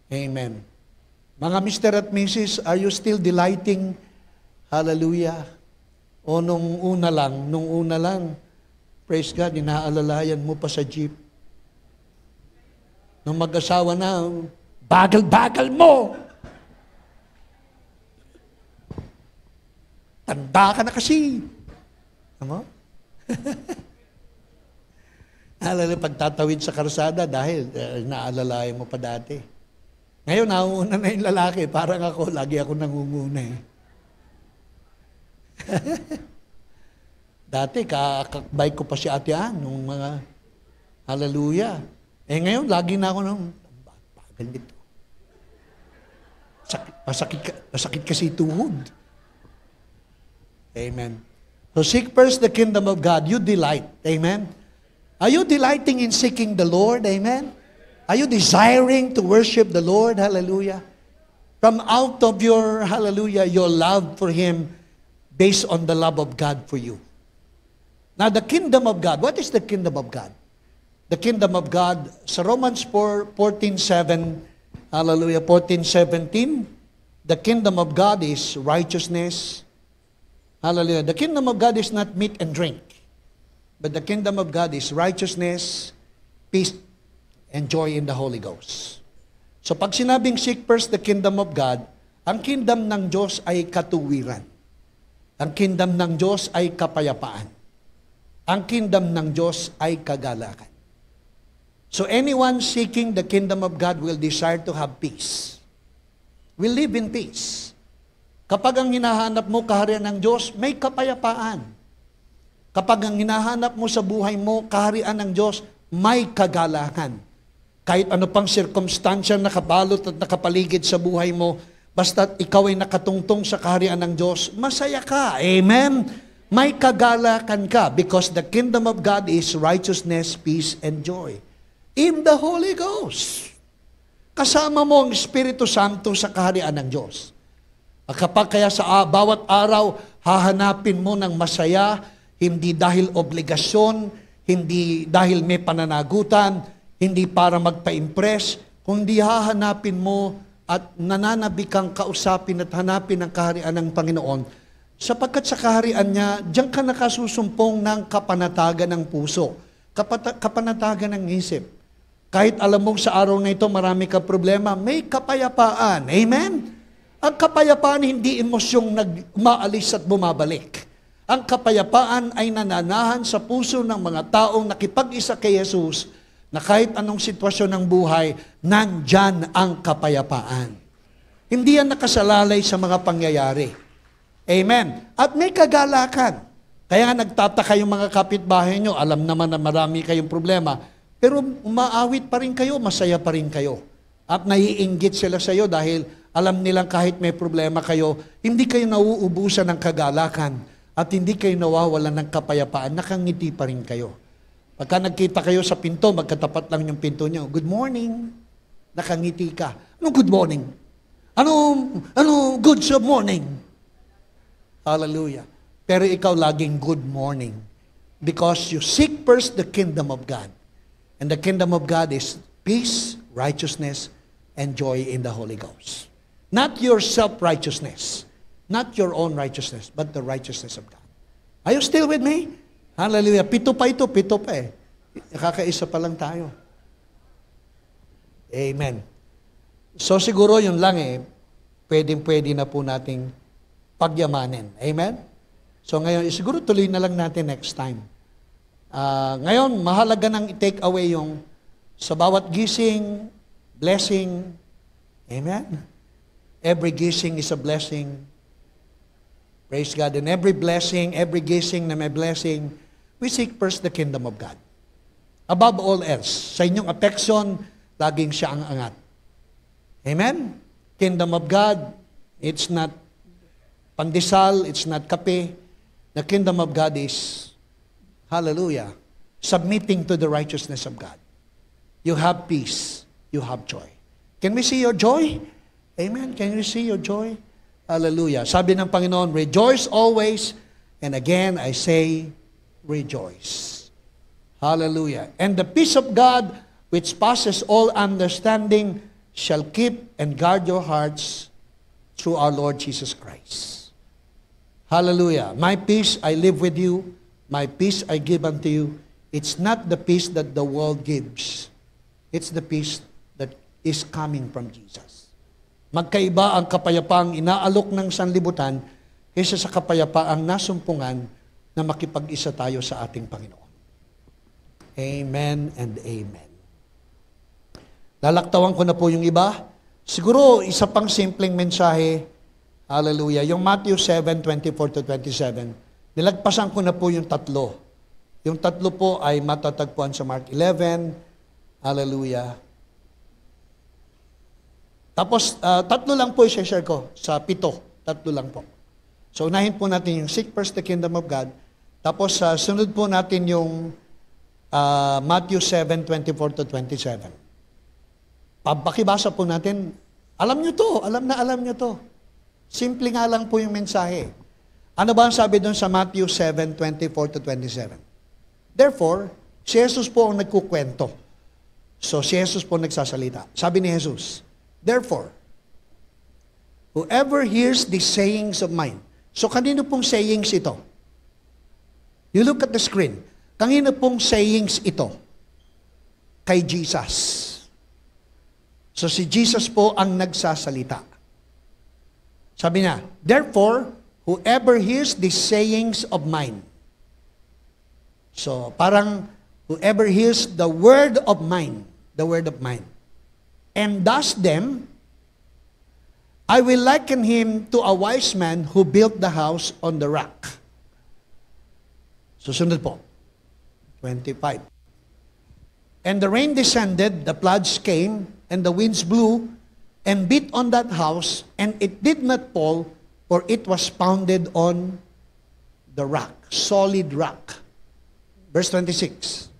Amen. Mga Mr. at Mrs., are you still delighting? Hallelujah. O nung una lang, praise God, inaalalayan mo pa sa jeep. Nung mag-asawa na, bagal-bagal mo. Tanda ka na kasi. Ano? Hallelujah, pagtatawid sa karsada dahil naalalayan mo pa dati. Ngayon, nauuna na yung lalaki. Parang ako, lagi ako nangunguna eh. Dati, kakakbay ko pa si Ate Ann nung mga, hallelujah. Eh ngayon, lagi na ako nung, bagal nito. Masakit kasi tuhod. Amen. So seek first the kingdom of God. You delight. Amen. Are you delighting in seeking the Lord? Amen. Are you desiring to worship the Lord? Hallelujah. From out of your, hallelujah, your love for Him based on the love of God for you. Now, the kingdom of God. What is the kingdom of God? The kingdom of God, sa Romans 4:14-7, Hallelujah. 14:17. The kingdom of God is righteousness. Hallelujah. The kingdom of God is not meat and drink. But the kingdom of God is righteousness, peace, and joy in the Holy Ghost. So pag sinabing seek first the kingdom of God, ang kingdom ng Diyos ay katuwiran. Ang kingdom ng Diyos ay kapayapaan. Ang kingdom ng Diyos ay kagalakan. So anyone seeking the kingdom of God will desire to have peace. Will live in peace. Kapag ang hinahanap mo kaharian ng Diyos, may kapayapaan. Kapag ang hinahanap mo sa buhay mo, kaharian ng Diyos, may kagalakan. Kahit ano pang sirkumstansya nakabalot at nakapaligid sa buhay mo, basta't ikaw ay nakatungtong sa kaharian ng Diyos, masaya ka. Amen? May kagalakan ka because the kingdom of God is righteousness, peace, and joy. In the Holy Ghost. Kasama mo ang Espiritu Santo sa kaharian ng Diyos. Kapag kaya sa bawat araw, hahanapin mo ng masaya, hindi dahil obligasyon, hindi dahil may pananagutan, hindi para magpa-impress, kundi hahanapin mo at nananabi kang kausapin at hanapin ang kaharian ng Panginoon. Sapagkat sa kaharian niya, diyan ka nakasusumpong ng kapanatagan ng puso, kapanatagan ng isip. Kahit alam mong sa araw na ito marami ka problema, may kapayapaan. Amen? Ang kapayapaan hindi emosyong umaalis at bumabalik. Ang kapayapaan ay nananahan sa puso ng mga taong nakipag-isa kay Jesus na kahit anong sitwasyon ng buhay, nandyan ang kapayapaan. Hindi yan nakasalalay sa mga pangyayari. Amen. At may kagalakan. Kaya nagtataka yung mga kapitbahay nyo, alam naman na marami kayong problema, pero umaawit pa rin kayo, masaya pa rin kayo. At naiinggit sila sa iyo dahil alam nilang kahit may problema kayo, hindi kayo nauubusan ng kagalakan at hindi kayo nawawalan ng kapayapaan, nakangiti pa rin kayo. Pagka nagkita kayo sa pinto, magkatapat lang yung pinto niyo, good morning, nakangiti ka. Anong good morning? Anong good morning? Hallelujah. Pero ikaw laging good morning because you seek first the kingdom of God. And the kingdom of God is peace, righteousness, and joy in the Holy Ghost. Not your self-righteousness, not your own righteousness, but the righteousness of God. Are you still with me? Hallelujah. Pito pa eh. Nakakaisa pa lang tayo. Amen. So siguro yun lang pwedeng-pwede na po nating pagyamanin. Amen? So ngayon, siguro tuloy na lang natin next time. Ngayon, mahalaga nang i-take away yung sa bawat gising, blessing. Amen? Every gising is a blessing. Praise God. And every blessing, every gising na may blessing, we seek first the kingdom of God. Above all else, sa inyong affection, laging siya ang angat. Amen? Kingdom of God, it's not pandesal, it's not kape. The kingdom of God is, hallelujah, submitting to the righteousness of God. You have peace, you have joy. Can we see your joy? Amen. Can you see your joy? Hallelujah. Sabi ng Panginoon, rejoice always. And again, I say, rejoice. Hallelujah. And the peace of God, which passes all understanding, shall keep and guard your hearts through our Lord Jesus Christ. Hallelujah. My peace I live with you. My peace I give unto you. It's not the peace that the world gives. It's the peace that is coming from Jesus. Magkaiba ang kapayapaang inaalok ng sanlibutan kaysa sa kapayapaang nasumpungan na makipag-isa tayo sa ating Panginoon. Amen and amen. Lalaktawan ko na po yung iba. Siguro, isa pang simpleng mensahe. Hallelujah. Yung Matthew 7:24-27. Nilagpasan ko na po yung tatlo. Yung tatlo po ay matatagpuan sa Mark 11. Hallelujah. Tapos, tatlo lang po i-share ko sa 7. Tatlo lang po. So, unahin po natin yung seek first the kingdom of God. Tapos, sunod po natin yung Matthew 7:24-27. Pakibasa po natin. Alam nyo to. Alam nyo to. Simple nga lang po yung mensahe. Ano ba ang sabi doon sa Matthew 7:24-27? Therefore, si Jesus po ang nagkukwento. So, si Jesus po nagsasalita. Sabi ni Jesus, Therefore, whoever hears the sayings of mine. So, kanino pong sayings ito? You look at the screen. Kanino pong sayings ito? Kay Jesus. So, si Jesus po ang nagsasalita. Sabi niya, therefore, whoever hears the sayings of mine. So, parang whoever hears the word of mine, and does them, I will liken him to a wise man who built the house on the rock. Susunod po, 25. And the rain descended, the floods came, and the winds blew, and beat on that house, and it did not fall, for it was founded on the rock, solid rock. Verse 26.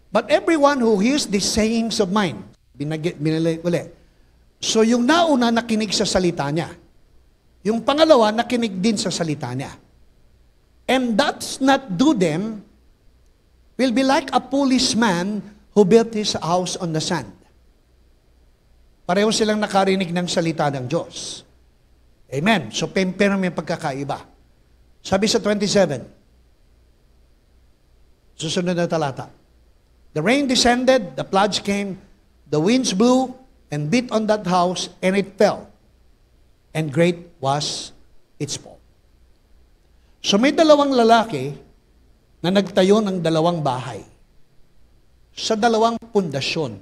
But everyone who hears the sayings of mine, binili ulit. So yung nauna nakinig sa salita niya. Yung pangalawa nakinig din sa salita niya. And does not do them will be like a foolish man who built his house on the sand. Pareho silang nakarinig ng salita ng Diyos. Amen. So pero may pagkakaiba. Sabi sa 27, susunod na talata. The rain descended, the floods came, the winds blew, and beat on that house, and it fell. And great was its fall. So may dalawang lalaki na nagtayo ng dalawang bahay sa dalawang pundasyon.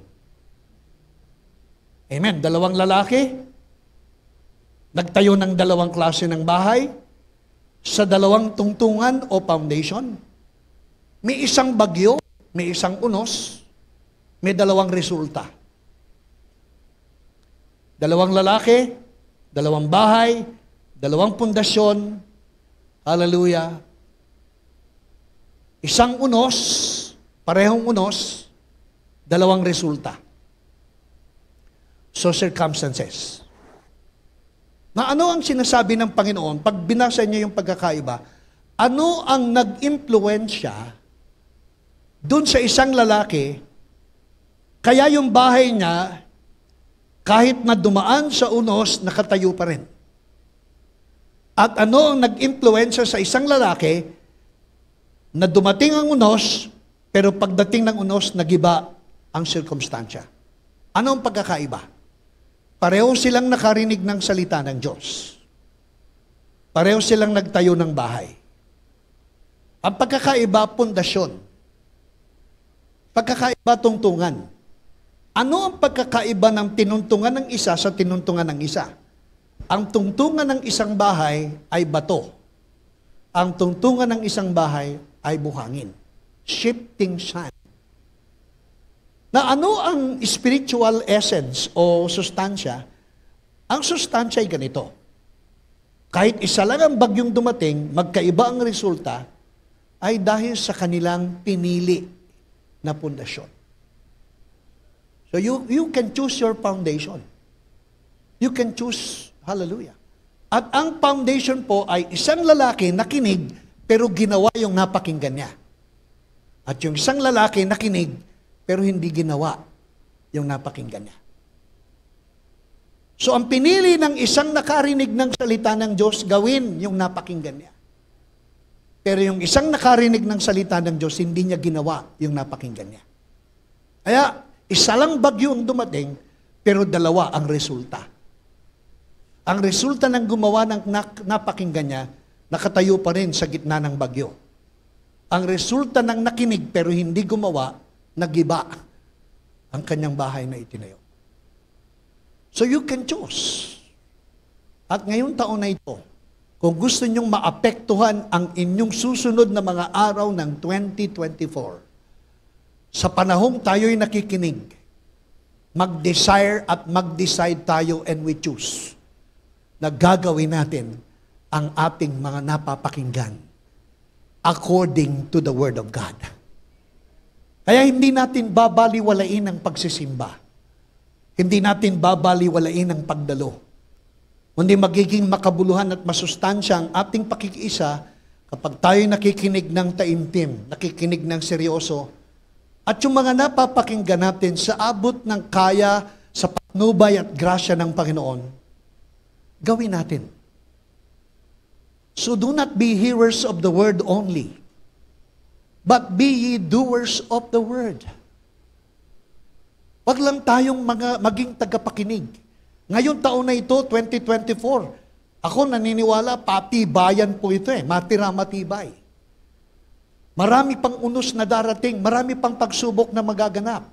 Amen. Dalawang lalaki, nagtayo ng dalawang klase ng bahay sa dalawang tungtungan o foundation. May isang bagyo, may isang unos, may dalawang resulta. Dalawang lalaki, dalawang bahay, dalawang pundasyon, hallelujah. Isang unos, parehong unos, dalawang resulta. So circumstances. Na ano ang sinasabi ng Panginoon, pag binasa niyo yung pagkakaiba, ano ang nag-impluensya dun sa isang lalaki, kaya yung bahay niya, kahit na dumaan sa unos, nakatayo pa rin. At ano ang nag-impluensya sa isang lalaki na dumating ang unos, pero pagdating ng unos, nagiba ang sirkumstansya. Ano ang pagkakaiba? Pareho silang nakarinig ng salita ng Diyos. Pareho silang nagtayo ng bahay. Ang pagkakaiba, pundasyon. Pagkakaiba, tungtungan. Ano ang pagkakaiba ng tinuntungan ng isa sa tinuntungan ng isa? Ang tungtungan ng isang bahay ay bato. Ang tungtungan ng isang bahay ay buhangin. Shifting sand. Na ano ang spiritual essence o sustansya? Ang sustansya ay ganito. Kahit isa lang ang bagyong dumating, magkaiba ang resulta, ay dahil sa kanilang pinili na pundasyon. So you can choose your foundation. You can choose, hallelujah. At ang foundation po ay isang lalaki nakinig, pero ginawa yung napakinggan niya. At yung isang lalaki nakinig, pero hindi ginawa yung napakinggan niya. So ang pinili ng isang nakarinig ng salita ng Diyos, gawin yung napakinggan niya. Pero yung isang nakarinig ng salita ng Diyos, hindi niya ginawa yung napakinggan niya. Kaya, isa lang bagyo ang dumating, pero dalawa ang resulta. Ang resulta ng gumawa ng napakinggan niya, nakatayo pa rin sa gitna ng bagyo. Ang resulta ng nakinig pero hindi gumawa, nagiba ang kanyang bahay na itinayo. So you can choose. At ngayong taon na ito, kung gusto nyong maapektuhan ang inyong susunod na mga araw ng 2024, sa panahong tayo'y nakikinig, mag-desire at mag-decide tayo and we choose na gagawin natin ang ating mga napapakinggan according to the Word of God. Kaya hindi natin babaliwalain ang pagsisimba. Hindi natin babaliwalain ang pagdalo. Kundi magiging makabuluhan at masustansya ang ating pakikiisa kapag tayo nakikinig ng taimtim, nakikinig ng seryoso, at yung mga napapakinggan natin sa abot ng kaya, sa patnubay at grasya ng Panginoon, gawin natin. So do not be hearers of the word only, but be ye doers of the word. Wag lang tayong maging tagapakinig. Ngayong taon na ito, 2024, ako naniniwala, patibayan po ito matira matibay. Marami pang unos na darating, marami pang pagsubok na magaganap.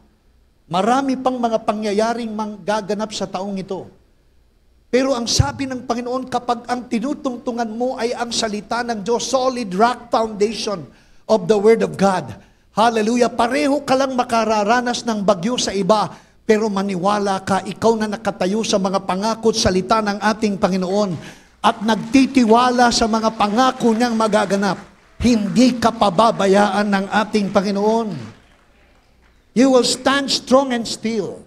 Marami pang mga pangyayaring magaganap sa taong ito. Pero ang sabi ng Panginoon, kapag ang tinutungtungan mo ay ang salita ng Diyos, solid rock foundation of the Word of God. Hallelujah. Pareho ka lang makararanas ng bagyo sa iba, pero maniwala ka, ikaw na nakatayo sa mga pangako at salita ng ating Panginoon at nagtitiwala sa mga pangako niyang magaganap. Hindi ka pababayaan ng ating Panginoon. You will stand strong and still,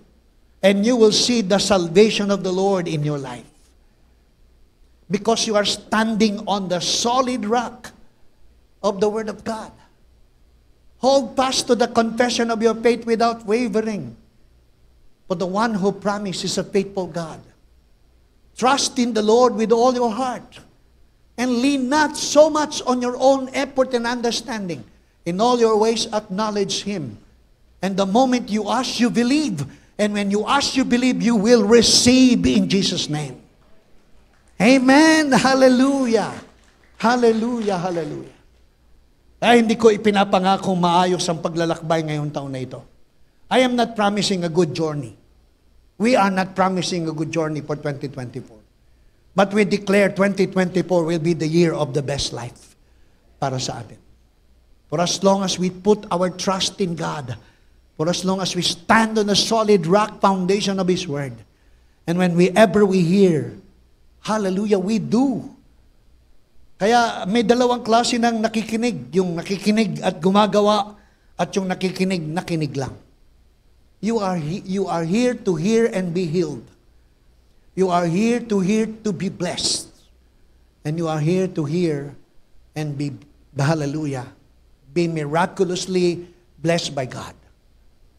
and you will see the salvation of the Lord in your life. Because you are standing on the solid rock of the Word of God. Hold fast to the confession of your faith without wavering. For the one who promised is a faithful God. Trust in the Lord with all your heart, and lean not so much on your own effort and understanding. In all your ways acknowledge Him. And the moment you ask, you believe. And when you ask, you believe, you will receive in Jesus' name. Amen. Hallelujah. Hallelujah. Hallelujah. Ay, hindi ko ipinapangakong maayos ang paglalakbay ngayong taon na ito. I am not promising a good journey. We are not promising a good journey for 2024. But we declare 2024 will be the year of the best life para sa atin. For as long as we put our trust in God, for as long as we stand on a solid rock foundation of His Word. And whenever we hear, hallelujah, we do. Kaya may dalawang klase ng nakikinig. Yung nakikinig at gumagawa, at yung nakikinig lang. You are here to hear and be healed. You are here to be blessed. And you are here to hear and be, hallelujah, be miraculously blessed by God.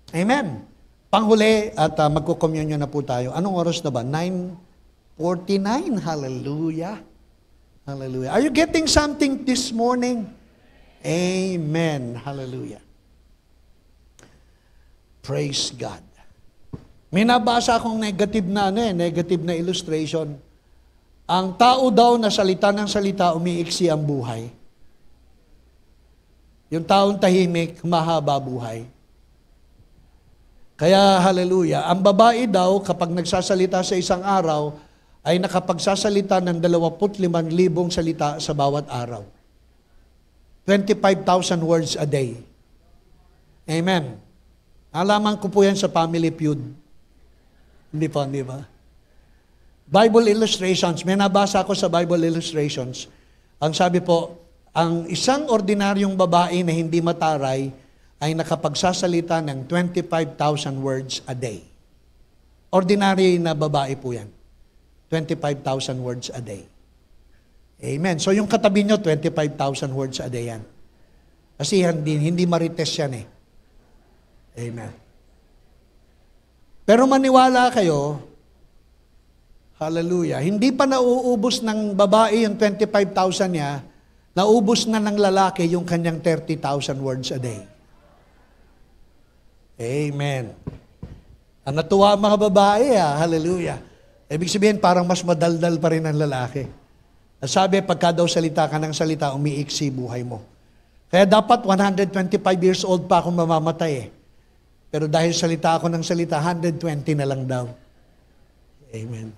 Amen. Panghuli at magko-communion na po tayo. Anong oras na ba? 9:49. Hallelujah. Hallelujah. Are you getting something this morning? Amen. Hallelujah. Praise God. May nabasa akong negative na illustration. Ang tao daw na salita ng salita, umiiksi ang buhay. Yung taong tahimik, mahaba buhay. Kaya, hallelujah, ang babae daw, kapag nagsasalita sa isang araw, ay nakapagsasalita ng 25,000 salita sa bawat araw. 25,000 words a day. Amen. Alaman ko po yan sa Family Feud. Hindi ba? Bible illustrations. May nabasa ako sa Bible illustrations. Ang sabi po, ang isang ordinaryong babae na hindi mataray, ay nakapagsasalita ng 25,000 words a day. Ordinary na babae po yan. 25,000 words a day. Amen. So yung katabi nyo, 25,000 words a day yan. Kasi hindi marites yan Amen. Pero maniwala kayo, hallelujah, hindi pa nauubos ng babae yung 25,000 niya, naubos na ng lalaki yung kanyang 30,000 words a day. Amen. Ang natuwa ang mga babae, hallelujah. Ibig sabihin, parang mas madaldal pa rin ang lalaki. Sabi, pagka daw salita ka ng salita, umiiksi buhay mo. Kaya dapat 125 years old pa akong mamamatay Pero dahil salita ako ng salita, 120 na lang daw. Amen.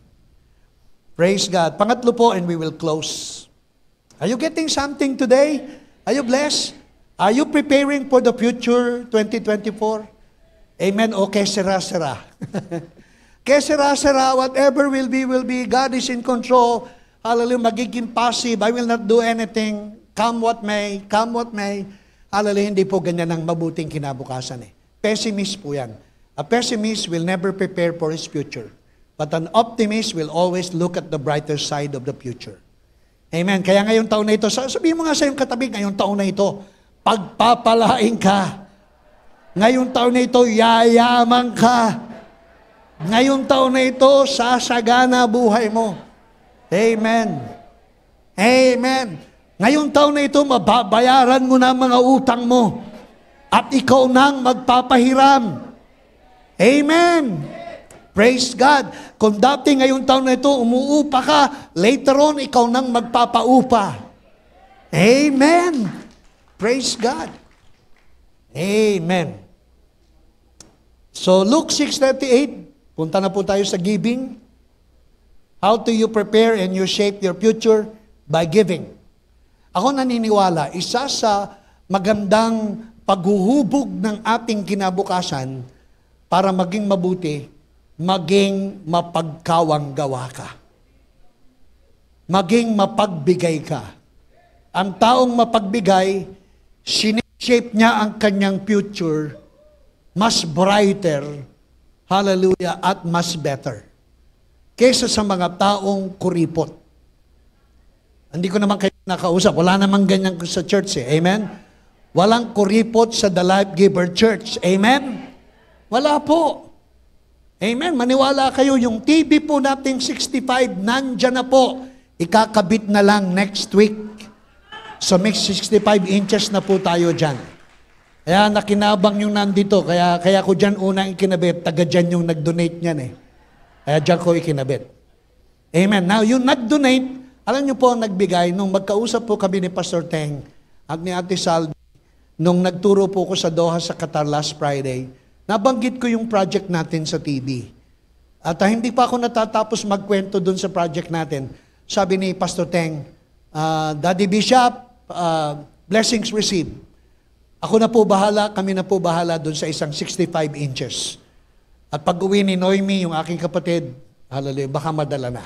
Praise God. Pangatlo po, and we will close. Are you getting something today? Are you blessed? Are you preparing for the future 2024? Amen. Okay, sera-sera. Kaya sera-sera, whatever will be. God is in control. Hallelujah. Magiging passive. I will not do anything. Come what may. Come what may. Hallelujah. Hindi po ganyan ang mabuting kinabukasan Pessimist po yan. A pessimist will never prepare for his future. But an optimist will always look at the brighter side of the future. Amen. Kaya ngayong taon na ito, sabihin mo nga sa iyong katabi, ngayong taon na ito, pagpapalain ka. Ngayong taon na ito, yayaman ka. Ngayong taon na ito, sasagana buhay mo. Amen. Amen. Ngayong taon na ito, mababayaran mo na ang mga utang mo. At ikaw nang magpapahiram. Amen. Praise God. Kung dati ngayong taon na ito, umuupa ka, later on, ikaw nang magpapaupa. Amen. Praise God. Amen. So, Luke 6:38, punta na po tayo sa giving. How do you prepare and you shape your future? By giving. Ako naniniwala, isa sa magandang paghuhubog ng ating kinabukasan para maging mabuti, maging mapagkawang gawa ka. Maging mapagbigay ka. Ang taong mapagbigay, sinishape niya ang kanyang future mas brighter, hallelujah, at mas better. Kesa sa mga taong kuripot. Hindi ko naman kayo nakausap. Wala namang ganyan sa church eh. Amen? Walang kuripot sa The Life Giver Church. Amen? Wala po. Amen? Maniwala kayo, yung TV po nating 65, nandyan na po. Ikakabit na lang next week. So may 65 inches na po tayo dyan. Kaya nakinabang yung nandito, kaya ko dyan unang ikinabit, taga dyan yung nag-donate niyan eh. Kaya dyan ko ikinabit. Amen. Now, yung nag-donate, alam niyo po ang nagbigay, nung magkausap po kami ni Pastor Teng at ni Ate Salvi, nung nagturo po ko sa Doha sa Qatar last Friday, nabanggit ko yung project natin sa TV. At hindi pa ako natatapos magkwento dun sa project natin. Sabi ni Pastor Teng, Daddy Bishop, blessings received. Ako na po bahala, kami na po bahala doon sa isang 65 inches. At pag uwi ni Noemi, yung aking kapatid, hallelujah, baka madala na.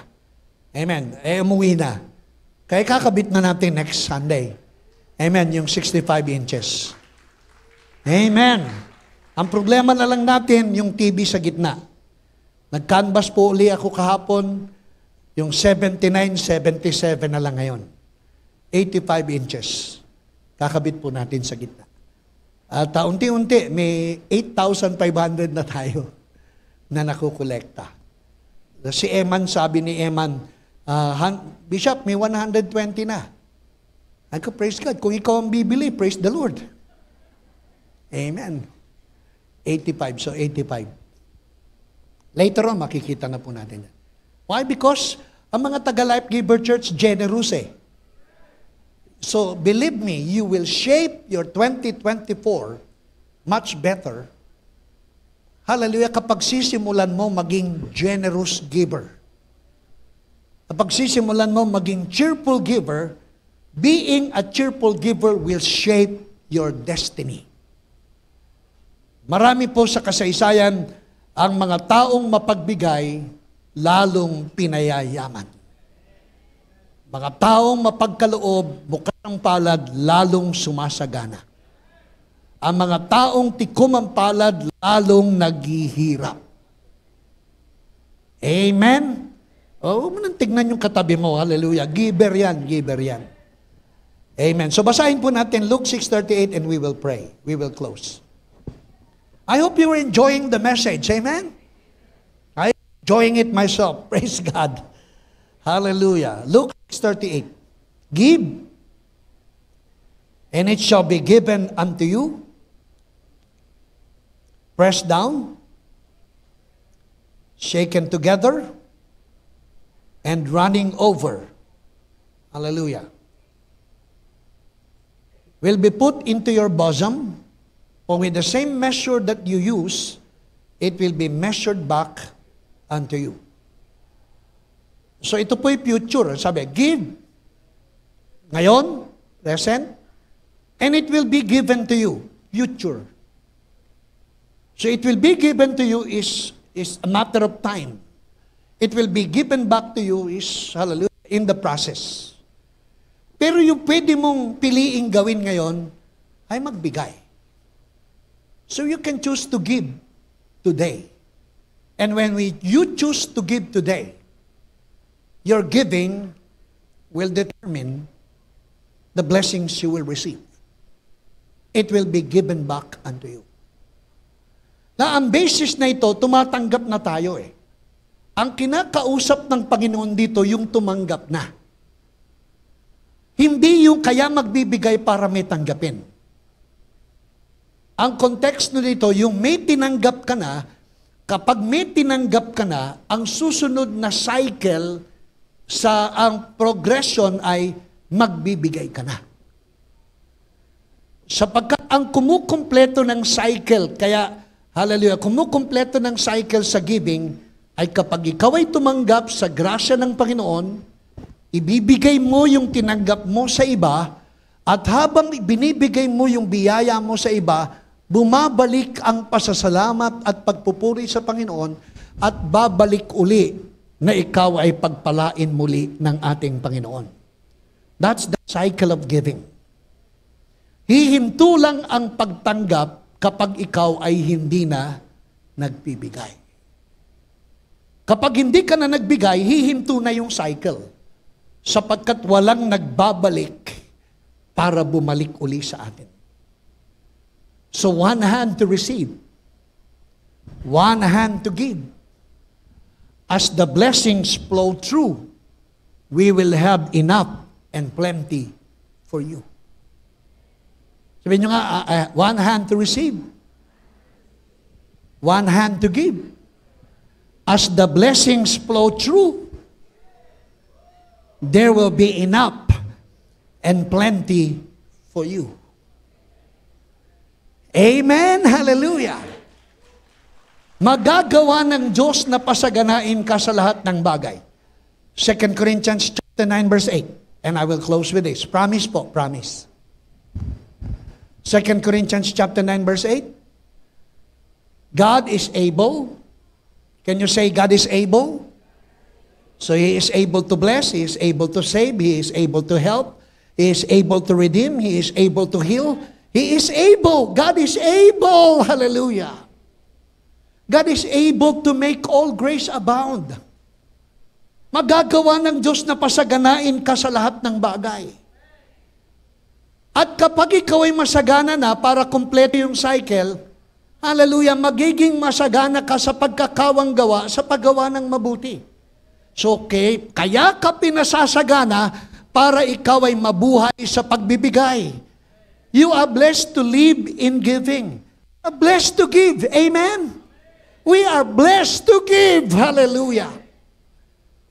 Amen. Umuwi na. Kaya kakabit na natin next Sunday. Amen, yung 65 inches. Amen. Ang problema na lang natin, yung TV sa gitna. Nag-canvas po uli ako kahapon, yung 79, 77 na lang ngayon. 85 inches. Kakabit po natin sa gitna. At unti-unti, may 8,500 na tayo na nakukolekta. Si Eman, sabi ni Eman, Bishop, may 120 na. Ako, praise God. Kung ikaw ang bibili, praise the Lord. Amen. 85, so 85. Later on, makikita na po natin yan. Why? Because ang mga taga-Life Giver Church, generous eh. So, believe me, you will shape your 2024 much better. Hallelujah, kapag sisimulan mo maging generous giver. Kapag sisimulan mo maging cheerful giver, being a cheerful giver will shape your destiny. Marami po sa kasaysayan ang mga taong mapagbigay, lalong pinayayaman. Mga taong mapagkaloob, mukhang palad, lalong sumasagana. Ang mga taong tikom ang palad, lalong naghihirap. Amen? Huwag mo nang tignan yung katabi mo. Hallelujah. Giver yan, giver yan. Amen. So basahin po natin Luke 6:38 and we will pray. We will close. I hope you are enjoying the message. Amen? I'm enjoying it myself. Praise God. Hallelujah. Luke 6:38. Give, and it shall be given unto you. Pressed down, shaken together, and running over. Hallelujah. Will be put into your bosom, for with the same measure that you use, it will be measured back unto you. So ito po'y future. Sabi, give. Ngayon, present, and it will be given to you. Future. So it will be given to you is a matter of time. It will be given back to you is, hallelujah, in the process. Pero yung pwede mong piliing gawin ngayon, ay magbigay. So you can choose to give today. And when you choose to give today, your giving will determine the blessings you will receive. It will be given back unto you. Na ang basis na ito, tumatanggap na tayo eh. Ang kinakausap ng Panginoon dito, yung tumanggap na. Hindi yung kaya magbibigay para may tanggapin. Ang konteksto nito, yung may tinanggap ka na, kapag may tinanggap ka na, ang susunod na cycle sa ang progression ay magbibigay ka na. Sapagkat ang kumukumpleto ng cycle, kaya, hallelujah, kumukumpleto ng cycle sa giving, ay kapag ikaw ay tumanggap sa grasya ng Panginoon, ibibigay mo yung tinanggap mo sa iba, at habang binibigay mo yung biyaya mo sa iba, bumabalik ang pasasalamat at pagpupuri sa Panginoon at babalik uli na ikaw ay pagpalain muli ng ating Panginoon. That's the cycle of giving. Hihinto lang ang pagtanggap kapag ikaw ay hindi na nagbibigay. Kapag hindi ka na nagbigay, hihinto na yung cycle sapagkat walang nagbabalik para bumalik uli sa atin. So one hand to receive, one hand to give. As the blessings flow through, we will have enough and plenty for you. Sabihin nyo nga, one hand to receive, one hand to give. As the blessings flow through, there will be enough and plenty for you. Amen? Hallelujah! Magagawa ng Diyos na pasaganain ka sa lahat ng bagay. 2 Corinthians chapter 9 verse 8. And I will close with this. Promise po, promise. 2 Corinthians chapter 9 verse 8. God is able. Can you say God is able? So He is able to bless, He is able to save, He is able to help, He is able to redeem, He is able to heal. He is able. God is able. Hallelujah. God is able to make all grace abound. Magagawa ng Diyos na pasaganain ka sa lahat ng bagay. At kapag ikaw ay masagana na para kumpleto yung cycle, hallelujah, magiging masagana ka sa pagkakawang gawa, sa paggawa ng mabuti. So, okay, kaya ka pinasasagana para ikaw ay mabuhay sa pagbibigay. You are blessed to live in giving. You are blessed to give. Amen? We are blessed to give. Hallelujah.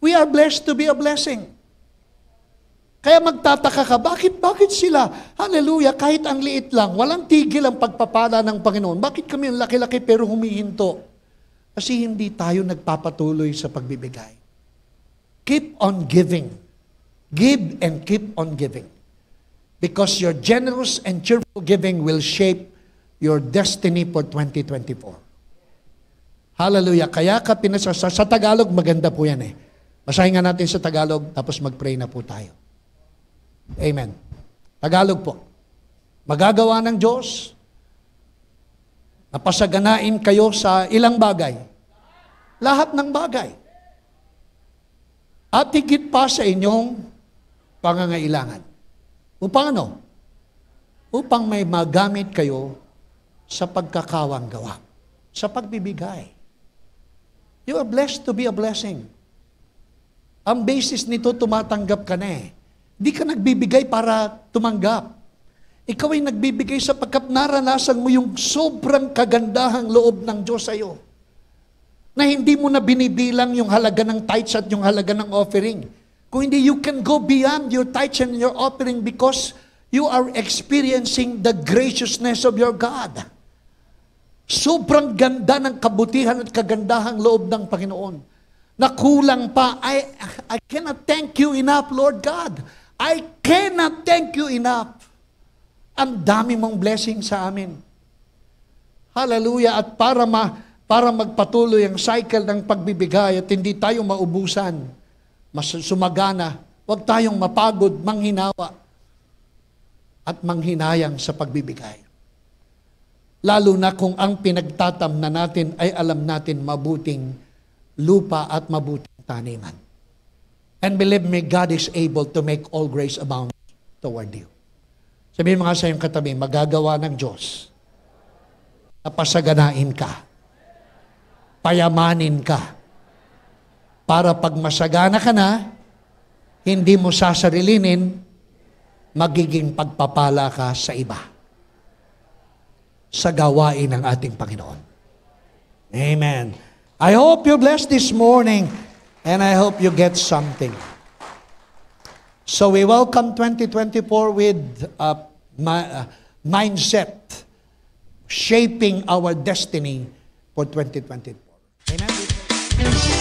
We are blessed to be a blessing. Kaya magtataka ka, bakit sila? Hallelujah, kahit ang liit lang, walang tigil ang pagpapala ng Panginoon. Bakit kami ang laki-laki pero humihinto? Kasi hindi tayo nagpapatuloy sa pagbibigay. Keep on giving. Give and keep on giving. Because your generous and cheerful giving will shape your destiny for 2024. Hallelujah. Kaya ka sa Tagalog, maganda po yan eh. Basahin nga natin sa Tagalog, tapos mag-pray na po tayo. Amen. Tagalog po. Magagawa ng Diyos na pasaganain kayo sa ilang bagay. Lahat ng bagay. At higit pa sa inyong pangangailangan. Upang ano? Upang may magamit kayo sa pagkakawang gawa. Sa pagbibigay. You are blessed to be a blessing. Ang basis nito, tumatanggap ka na eh. Hindi ka nagbibigay para tumanggap. Ikaw ay nagbibigay sapagkat naranasan mo yung sobrang kagandahang loob ng Diyos sa iyo. Na hindi mo na binibilang yung halaga ng tithes at yung halaga ng offering. Kung hindi, you can go beyond your tithes and your offering because you are experiencing the graciousness of your God. Sobrang ganda ng kabutihan at kagandahang loob ng Panginoon. Nakulang pa, I cannot thank you enough, Lord God. I cannot thank you enough. Ang dami mong blessing sa amin. Hallelujah. At para magpatuloy ang cycle ng pagbibigay at hindi tayo maubusan, mas sumagana, huwag tayong mapagod, manghinawa, at manghinayang sa pagbibigay. Lalo na kung ang pinagtatamna natin ay alam natin mabuting lupa at mabuting taniman. And believe me, God is able to make all grace abound toward you. Sabihin mo nga sa iyong katabi, magagawa ng Diyos na pasaganain ka payamanin ka. Para pag masagana ka na, hindi mo sasarilinin, magiging pagpapala ka sa iba. Sa gawain ng ating Panginoon. Amen. I hope you're blessed this morning and I hope you get something. So we welcome 2024 with a mindset shaping our destiny for 2024. Amen.